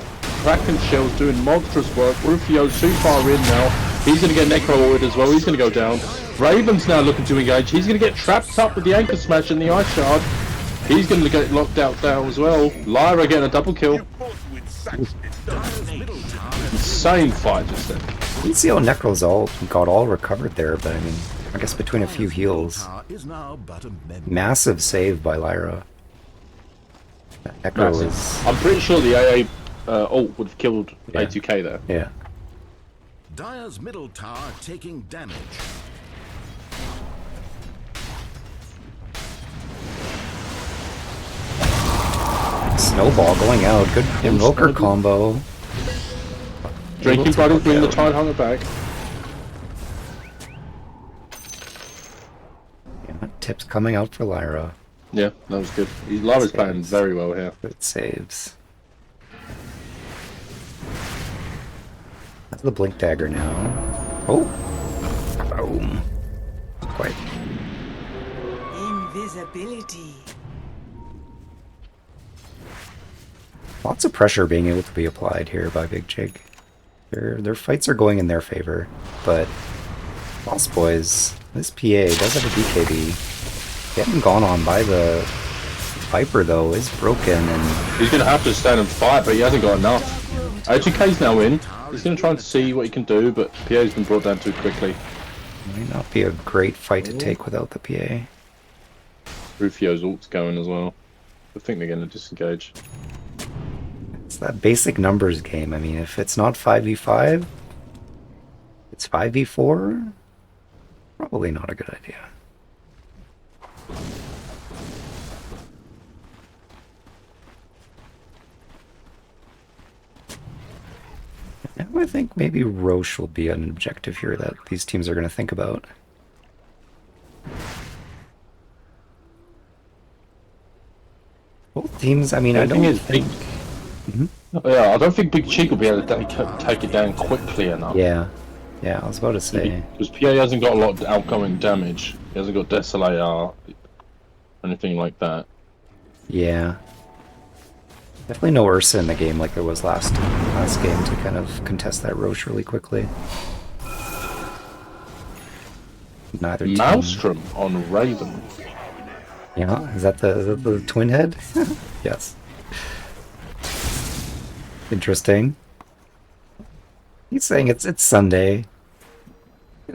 Kraken Shell's doing monstrous work. Rufio's too far in now. He's gonna get Necro as well. He's gonna go down. Raven's now looking to engage. He's gonna get trapped up with the Anchor Smash and the Ice Shard. He's gonna get locked out now as well. Lyra getting a double kill. Insane fight just then. You can see how Necro's all got all recovered there, but I mean, I guess between a few Dire's heals. tower is now but a memory. Massive save by Lyra. That Necro Massive. is... I'm pretty sure the AA ult would have killed Yeah. A2K there. Yeah. Dire's middle tower taking damage. Snowball going out. Good Invoker Snowball. combo. Drinking Able to Brothers look bring the out. Tide Hunter back. Yeah, tips coming out for Lyra. Yeah, that was good. Lyra's playing very well here. Good saves. That's the Blink Dagger now. Oh! Boom. Quite. Invisibility. Lots of pressure being able to be applied here by Big Chig. Their fights are going in their favor, but Lost Boys, this PA does have a BKB. Getting gone on by the Viper though is broken, and He's going to have to stand and fight, but he hasn't got enough. A2K's now in. He's going to try and see what he can do, but PA's been brought down too quickly. might not be a great fight to take without the PA. Rufio's ult's going as well. I think they're going to disengage. It's that basic numbers game. I mean, if it's not 5v5, it's 5v4. Probably not a good idea. Yeah, I think maybe Roche will be an objective here that these teams are going to think about. Both teams, I mean, The I only thing don't is, think. Mhm. yeah, I don't think Big CHiG will be able to take it down quickly enough. Yeah, yeah, I was about to say. Because PA hasn't got a lot of outgoing damage. He hasn't got Desolator or anything like that. Yeah. Definitely no Ursa in the game like there was last game to kind of contest that Roche really quickly. Neither team. Maelstrom on Raven. Yeah, is that the twin head? Yes. Interesting. He's saying it's Sunday.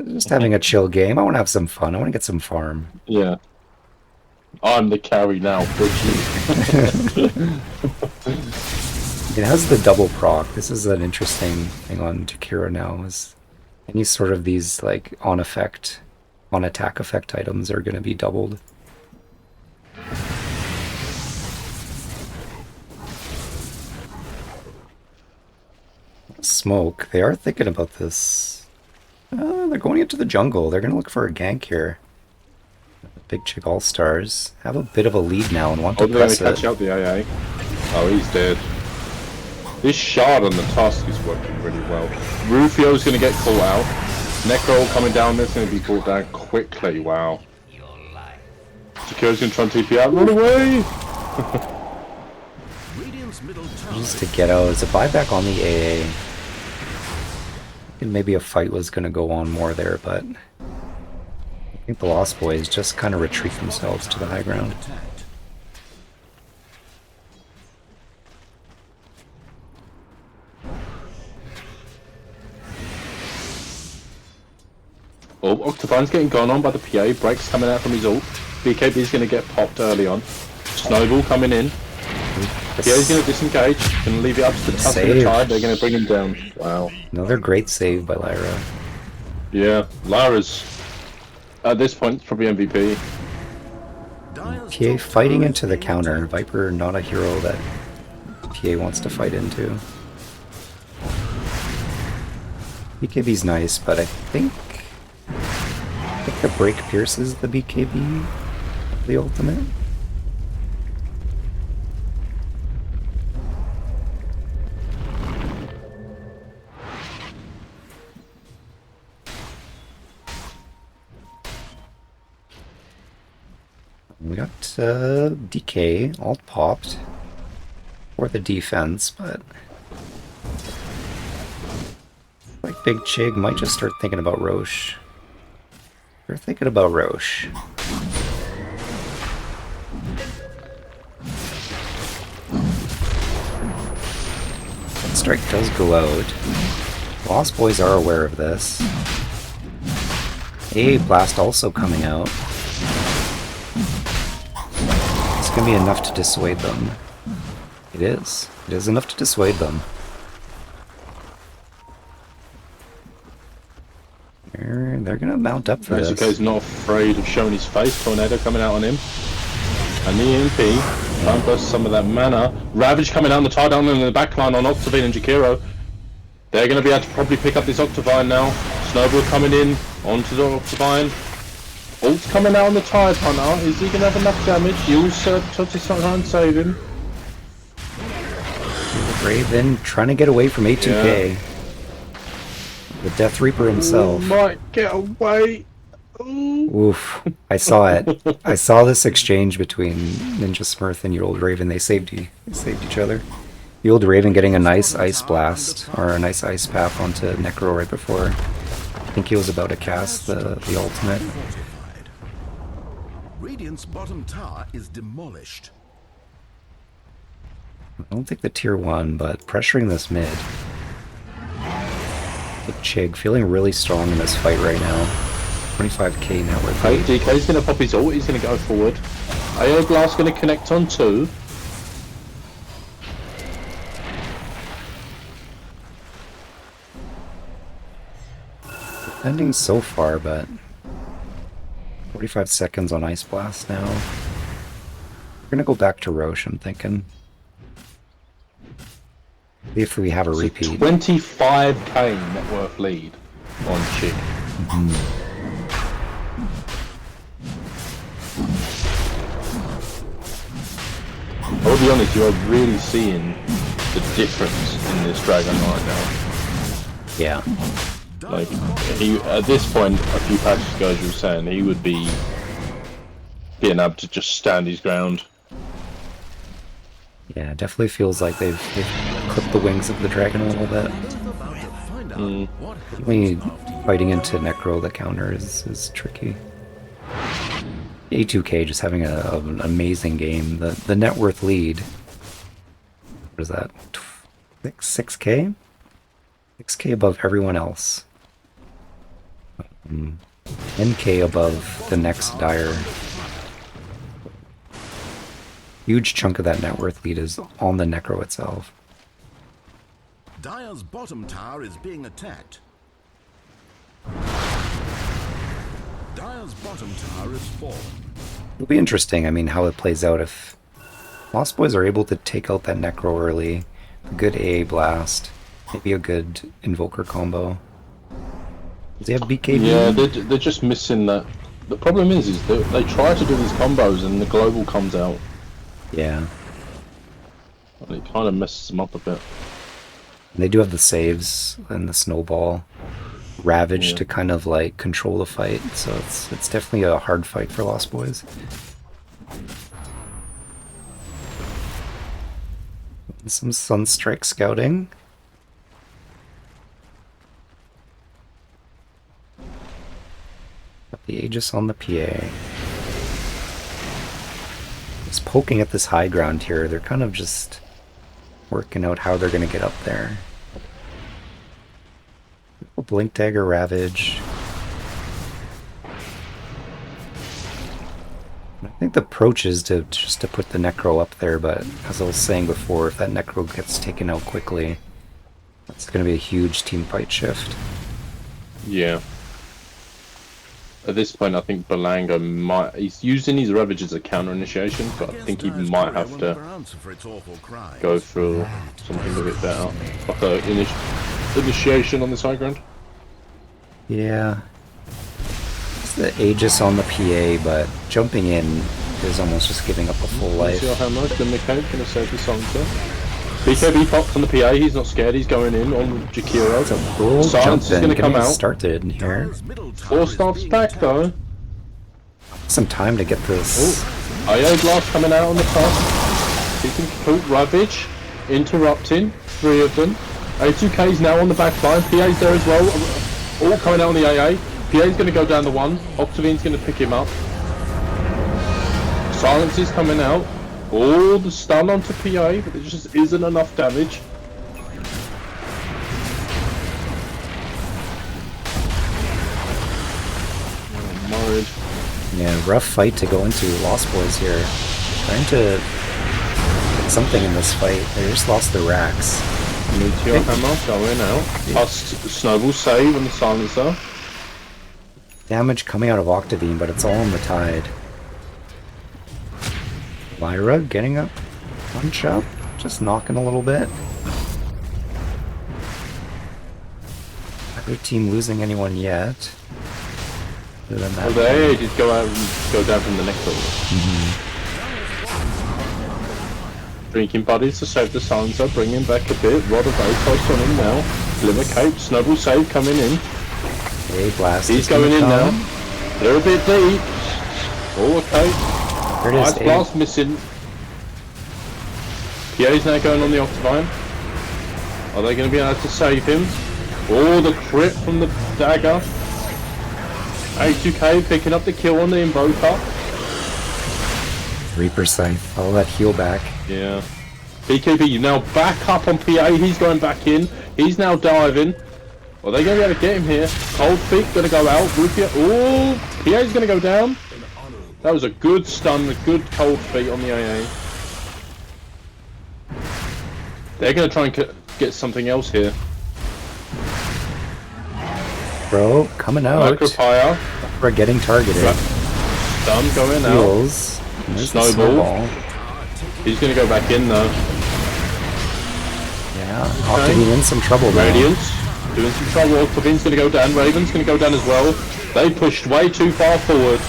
Just having a chill game. I want to have some fun. I want to get some farm. Yeah. I'm the carry now, bitches. It has the double proc. This is an interesting thing on Jakiro now. Is any sort of these like on attack effect items are going to be doubled. Smoke. They are thinking about this. They're going into the jungle. They're going to look for a gank here. Big CHiG All-Stars have a bit of a lead now and want to Oh, they're going press to catch it. out the AA. Oh, he's dead. This shard on the tusk is working really well. Rufio's going to get caught out. Necro coming down there's going to be brought down quickly. Wow. Secure's going to try and TP out. Run away! Radiant's middle tower Just to get out as a buyback on the AA. And maybe a fight was going to go on more there, but I think the Lost Boys just kind of retreat themselves to the high ground. attacked. Oh, Octavine's getting gone on by the PA. Break's coming out from his ult. BKB's going to get popped early on. Snowball coming in. PA's going to disengage. Going to leave it up to the tusk of the Save. tide. They're going to bring him down. Wow. Another great save by Lyra. Yeah, Lyra's at this point probably MVP. Dire's PA top fighting tower into the is counter. attacked. Viper not a hero that PA wants to fight into. BKB's nice, but I think the break pierces the BKB, the ultimate. We got DK alt popped for the defense, but like Big CHiG might just start thinking about Roche. They're thinking about Roche. Strike does go out. Lost Boys are aware of this. A Blast also coming out. It's gonna be enough to dissuade them. It is. It is enough to dissuade them. They're gonna mount up for this. Mexico's not afraid of showing his face. Tornado coming out on him. And the EMP. Try and burst some of that mana. Ravage coming down the tie down in the backline on Octavine and Jakiro. They're going to be able to probably pick up this Octavine now. Snowball coming in onto the Octavine. Ult's coming out on the tide hunter. Is he going to have enough damage? Use to try and save him. Raven trying to get away from A2K. The Death Reaper himself. Might get away. Ooh. Oof. I saw it. I saw this exchange between Ninja Smurf and Old Raven. They saved each other. The Old Raven getting a nice ice blast, or a nice ice path onto Necro right before I think he was about to cast the ultimate. Fortified. Radiant's bottom tower is demolished. I don't think the tier 1, but pressuring this mid. Big CHiG feeling really strong in this fight right now. 25k net worth. Hey, DK's going to pop his ult. He's going to go forward. AO Blast going to connect on 2. Defending so far, but 45 seconds on Ice Blast now. We're gonna go back to Roche, I'm thinking. If we have a It's a repeat. 25k net worth lead on CHiG. I'll be honest, you are really seeing the difference in this Dragon right now. Yeah. Like, he at this point, a few patches ago, as you were saying, he would be being able to just stand his ground. Yeah, it definitely feels like they've clipped the wings of the dragon a little bit. Definitely fighting into Necro the counter is tricky. A2K just having an amazing game. The net worth lead. What is that? 6K? 6K above everyone else. 10K above the next Dire. Huge chunk of that net worth lead is on the Necro itself. Dire's bottom tower is being attacked. Dire's bottom tower is fallen. It'll be interesting, I mean, how it plays out if Lost Boys are able to take out that Necro early. A good AA blast. Maybe a good Invoker combo. Does he have BKB? Yeah, they're just missing that. The problem is they try to do these combos and the global comes out. Yeah. And it kind of messes them up a bit. They do have the saves and the snowball. Ravage Yeah. to kind of like control the fight, so it's definitely a hard fight for Lost Boys. Some Sunstrike scouting. Got the Aegis on the PA. Just poking at this high ground here. They're kind of just working out how they're gonna get up there. Blink Dagger Ravage. I think the approach is just to put the Necro up there, but as I was saying before, if that Necro gets taken out quickly, that's going to be a huge team fight shift. Yeah. At this point, I think Belango might... He's using his Ravage as a counter initiation, but I think he might have to go through something a bit better. Like a initiation on the side ground. Yeah. It's the Aegis on the PA, but jumping in is almost just giving up a full life. See your hammer, the McCabe gonna save the Sansa. BKB pop from the PA, he's not scared, he's going in on Jakiro. It's a full jump Silence is in, gonna come getting out. started in here. 4 stops back though. Some time to get this. Oh, IA Blast coming out on the top. He can put Ravage, interrupting, 3 of them. A2K's now on the back line, PA's there as well. All coming out on the AA. PA's going to go down the 1. Octavine's going to pick him up. Silence is coming out. All the stun onto PA, but there just isn't enough damage. Oh, Morrid. Yeah, rough fight to go into. Lost Boys here. Trying to get something in this fight. They just lost their racks. Meteor Hammer going out. Plus Snowball save on the silencer. Damage coming out of Octavine, but it's all on the tide. Lyra getting up. Punch up. Just knocking a little bit. Neither team losing anyone yet. Other than that. Well, they did go out and go down from the next level. Drinking buddies to save the silencer, bring him back a bit. Rod of Atos on him now. Glimmer Cape, Snowball save coming in. Hey, Blast. He's going in now. They're a bit deep. Oh, okay. There it is. Ice Blast missing. PA's now going on the Octavine. Are they going to be able to save him? Oh, the crit from the dagger. A2K picking up the kill on the Invoker. Reaper Scythe. All that heal back. Yeah. BKB now back up on PA. He's going back in. He's now diving. Are they going to be able to get him here? Cold Feet going to go out. Rupia. Oh, PA's going to go down. That was a good stun, a good Cold Feet on the AA. They're going to try and get something else here. Bro, coming out. Micropire. We're getting targeted. Stun going out. Heals. There's the Snowball. snowball. He's going to go back in though. Yeah, Yeah, Octavine in some trouble now. Radiance doing some trouble. Octavine's going to go down. Raven's going to go down as well. They pushed way too far forward.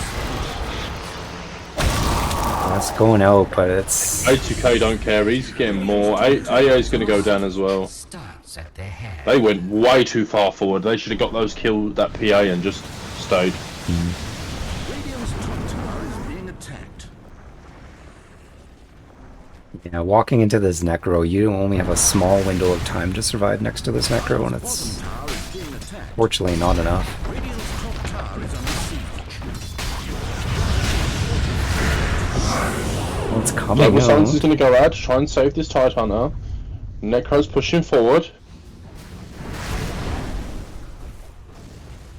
That's going out, but it's... A2K don't care. He's getting more. AA's going to go down as well. Starts at their head. They went way too far forward. They should have got those killed, that PA, and just stayed. Radiant's top tower is being attacked. Yeah, walking into this Necro, you only have a small window of time to survive next to this Necro, and it's Tower is being attacked. fortunately not enough. Radiant's top tower is under siege. Well, it's coming Global Suns is out. going to go out to try and save this Tide Hunter. Necro's pushing forward.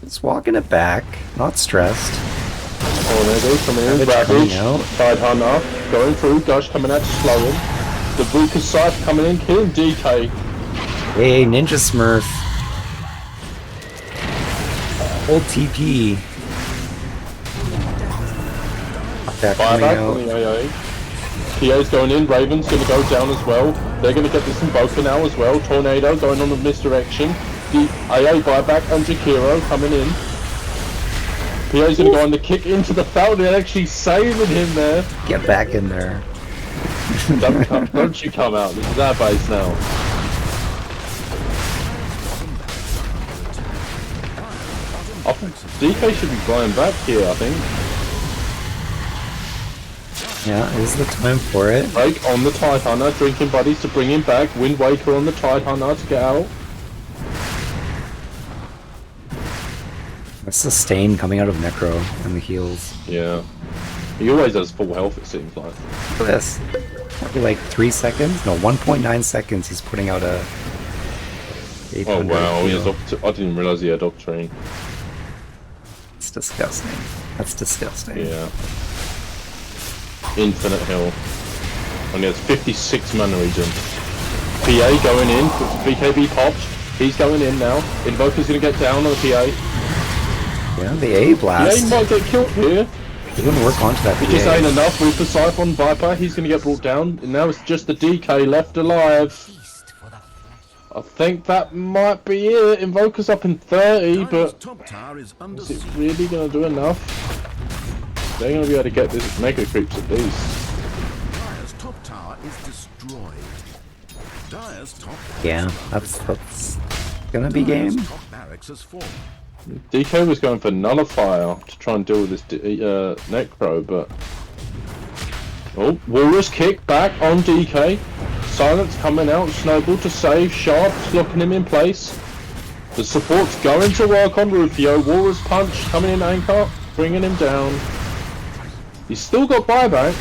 It's walking it back, not stressed. Oh, there they go, coming in. Ravage coming Ravage, out. Tide Hunter, going through. Gush coming out to slow him. The Buka Scythe coming in, killing DK. Hey, Ninja Smurf. Old TP. That coming Buyback from out. the AA. PA's going in, Raven's going to go down as well. They're going to get this Invoker now as well. Tornado going on the misdirection. The AA buyback and Jakiro coming in. PA's going to go on the kick into the fountain, actually saving him there. Get back in there. Don't you come out, this is our base now. I think DK should be flying back here, I think. Yeah, is the time for it. Break on the Tide Hunter, drinking buddies to bring him back. Wind Waker on the Tide Hunter to get out. A sustain coming out of Necro and the heals. Yeah. He always has full health, it seems like. Look at this. Probably like 3 seconds? No, 1.9 seconds he's putting out a... Oh 800 wow, he heal. has I didn't realise he had Doctrine. It's disgusting. That's disgusting. Yeah. Infinite heal. And he has 56 mana regen. PA going in, BKB popped. He's going in now. Invoker's gonna get down on the PA. Yeah, the A PA blast. might get killed here. He didn't work onto that It just ain't PA. enough with the Scythe on Viper. He's gonna get brought down. And now it's just the DK left alive. I think that might be it. Invoker's up in 30, Dire's but top tower is under is it siege. really gonna do enough? They're gonna be able to get this Mega Creeps at least. Dire's top tower is destroyed. Dire's top Yeah, that's gonna be game. Dire's top barracks has fallen. DK was going for Nullifier to try and deal with this Necro, but... Oh, Walrus kick back on DK. Silence coming out, Snowball to save, Sharp's locking him in place. The support's going to work on Rufio. Walrus punch coming in anchor, bringing him down. He's still got buyback.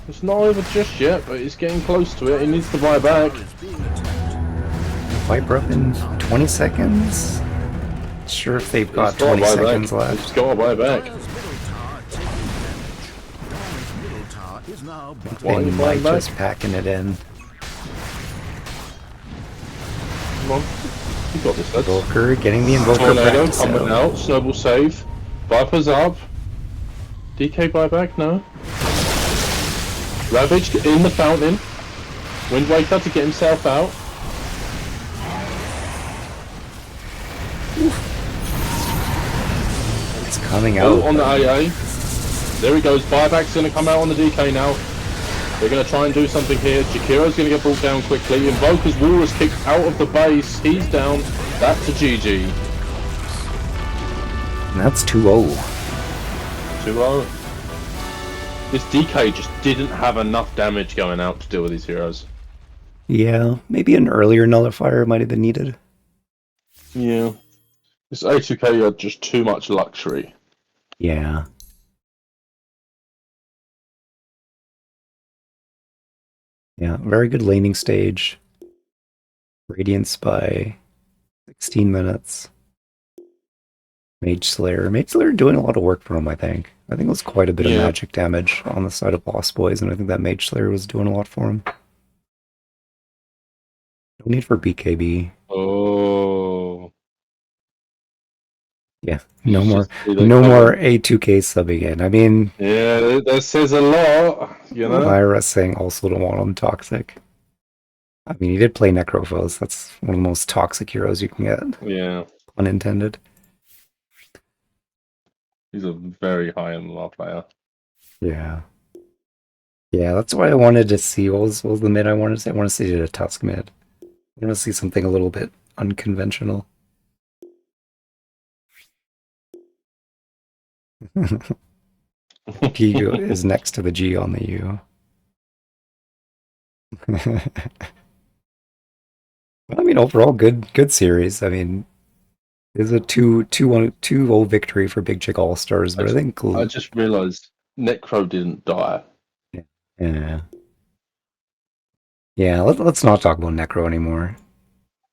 It's not over just yet, but he's getting close to it. He needs to buy back. Tower is being attacked. Wiper up in 20 seconds? Not sure if they've got He's gotta 20 buy seconds back. left. He's got to buy back. Dire's middle tower taking damage. Dire's middle tower is now bottom. Why are They you might buying back? just packing it in. Come on. You got this, lads. Invoker, getting the Invoker Tornado practice coming out. out, Snowball save. Viper's up. DK buyback, no. Ravage in the fountain. Wind Waker to get himself out. It's coming Oh, out. on the AA. There he goes. Buyback's going to come out on the DK now. They're going to try and do something here. Jakiro's going to get brought down quickly. Invoker's Walrus kicked out of the base. He's down. That's a GG. And that's 2-0. 2-0. This DK just didn't have enough damage going out to deal with these heroes. Yeah, maybe an earlier nullifier might have been needed. Yeah. This A2K had just too much luxury. Yeah. Yeah, very good laning stage. Radiance by 16 minutes. Mage Slayer. Mage Slayer doing a lot of work for him, I think. I think it was quite a bit of Yeah. magic damage on the side of Lost Boys, and I think that Mage Slayer was doing a lot for him. No need for BKB. Oh. Yeah, no It's more, just- they no come more in. A2K subbing in. I mean, Yeah, that says a lot, you know? Lyra saying also don't want him toxic. I mean, he did play Necrophos. That's one of the most toxic heroes you can get, Yeah, unintended. he's a very high MMR player. Yeah. Yeah, that's why I wanted to see what was the mid I wanted to see? I want to see a Tusk mid. I want to see something a little bit unconventional. P is next to the G on the U. I mean, overall, good series. I mean, it's a 2-0 victory for Big Chick All Stars, I but I just, think I just realised Necro didn't die. yeah, yeah. Let's not talk about Necro anymore.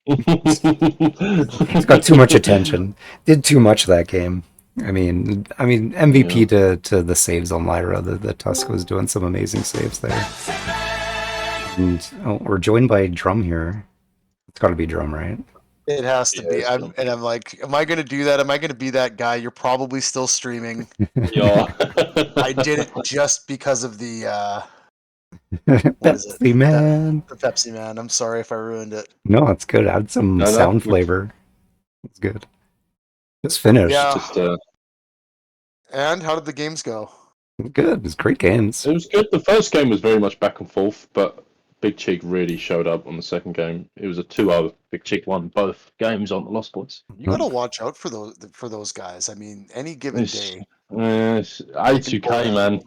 He's got too much attention. Did too much that game. I mean MVP Yeah. to the saves on Lyra. The Tusk was doing some amazing saves there. And we're joined by Drum here. It's got to be Drum, right? It has to Yeah, be. it's I'm like, am I going to do that? Am I going to be that guy? You're probably still streaming. Yeah. I did it just because of the what is it? Pepsi Man. The Pepsi Man. I'm sorry if I ruined it. No, it's good. Add some No, sound flavor. It's good. Just finished. Yeah. just And how did the games go? Good. It's great games. it was good. The first game was very much back and forth, but Big Cheek really showed up on the second game. It was a 2-0. Big Cheek won both games on the Lost Boys. You got to watch out for those guys. I mean, any given It's, day, it's they can pull A2K, man.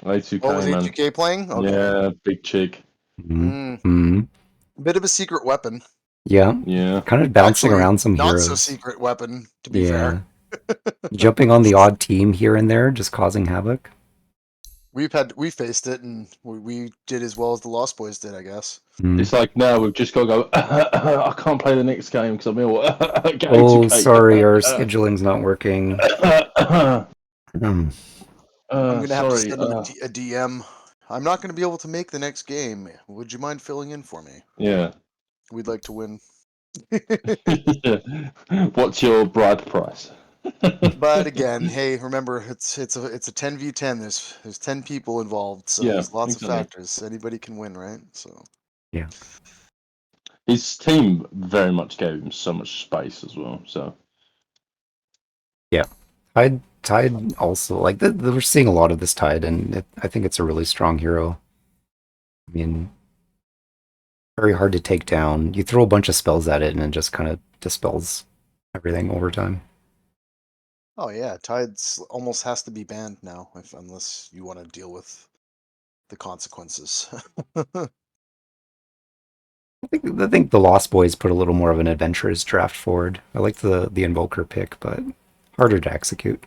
anything. Oh, was A2K, man. A2K playing? Okay. Yeah, Big Cheek. Mm-hmm. Bit of a secret weapon. Yeah. Yeah. Kind of bouncing Actually, around some not so heroes. secret weapon, to be Yeah. fair. Jumping on the odd team here and there, just causing havoc. We faced it, and we did as well as the Lost Boys did, I guess. Mm. It's like now we've just got to go. I can't play the next game because I'm ill. Oh, sorry, our scheduling's not working. Um, I'm gonna have to Sorry. send him a DM. I'm not gonna be able to make the next game. Would you mind filling in for me? Yeah. We'd like to win. What's your bride price? But again, hey, remember it's a 10v10. There's 10 people involved, so Yeah, there's lots exactly. of factors. Anybody can win, right? So yeah. His team very much gave him so much space as well. So Yeah. Tide also, like, we're seeing a lot of this Tide, and I think it's a really strong hero. I mean, very hard to take down. You throw a bunch of spells at it, and it just kind of dispels everything over time. oh yeah, Tides almost has to be banned now, unless you want to deal with the consequences. I think the Lost Boys put a little more of an adventurous draft forward. I like the Invoker pick, but harder to execute.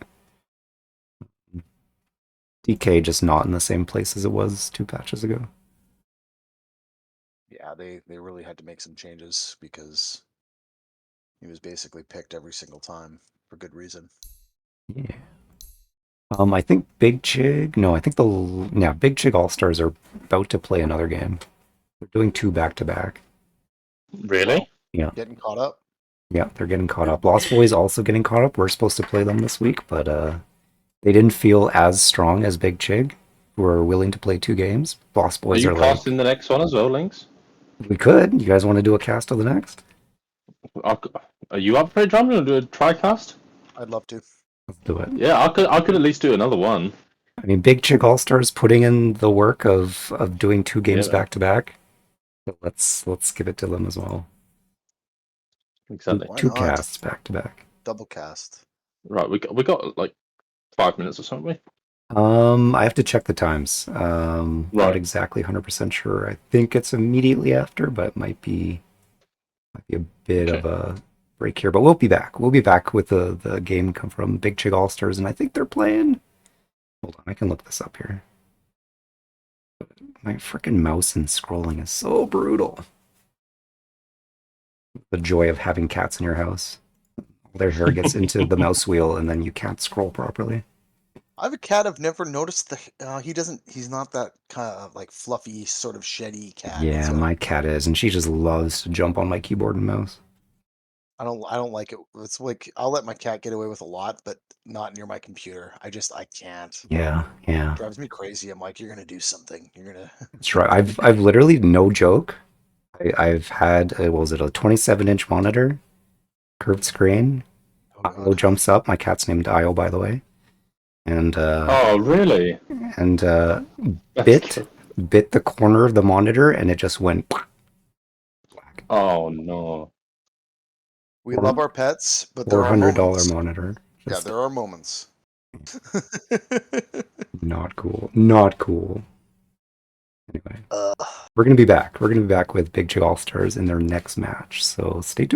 DK just not in the same place as it was 2 patches ago. Yeah, they really had to make some changes because he was basically picked every single time for good reason. Yeah. I think Big Chig. No, I think Big Chig All Stars are about to play another game. They're doing 2 back to back. really, Yeah, Getting caught up. yeah, they're getting caught up. Lost Boys also getting caught up. We're supposed to play them this week, but they didn't feel as strong as Big Chig, who are willing to play 2 games. Lost are Boys you are like, casting the next one as well, Links? we could. You guys want to do a cast of the next? Are you up for a drum and do a try cast? I'd love to. Let's do it. Yeah, I could at least do another one. I mean, Big Chick All Stars putting in the work of doing 2 games Yeah. back to back. So let's give it to them as well. Exactly. Why Two not? casts back to back. Double cast. Right, we got like 5 minutes or something. I have to check the times. Not Right. exactly 100% sure. I think it's immediately after, but it might be a bit of a break here. But we'll be back. We'll be back with the game come from Big Chig All Stars, and I think they're playing. Hold on, I can look this up here. My freaking mouse and scrolling is so brutal. The joy of having cats in your house. All their hair gets into the mouse wheel, and then you can't scroll properly. I have a cat. I've never noticed he's not that kind of like fluffy, sort of sheddy cat. Yeah, my cat is, and she just loves to jump on my keyboard and mouse. I don't like it. It's like I'll let my cat get away with a lot, but not near my computer. I can't. Yeah, yeah. Drives me crazy. I'm like, you're gonna do something. You're gonna. That's right. I've literally, no joke, I've had, what was it, a 27-inch monitor, curved screen. Oh Io god. jumps up. My cat's named Io, by the way. And Oh, really? and That's bit good. bit the corner of the monitor, and it just went black. Oh, no. We love our pets, but there are $400 moments. monitor. Yeah, Just there are moments. not cool. Not cool. Anyway, Ugh. we're gonna be back. We're gonna be back with Big Chig All Stars in their next match. So stay tuned.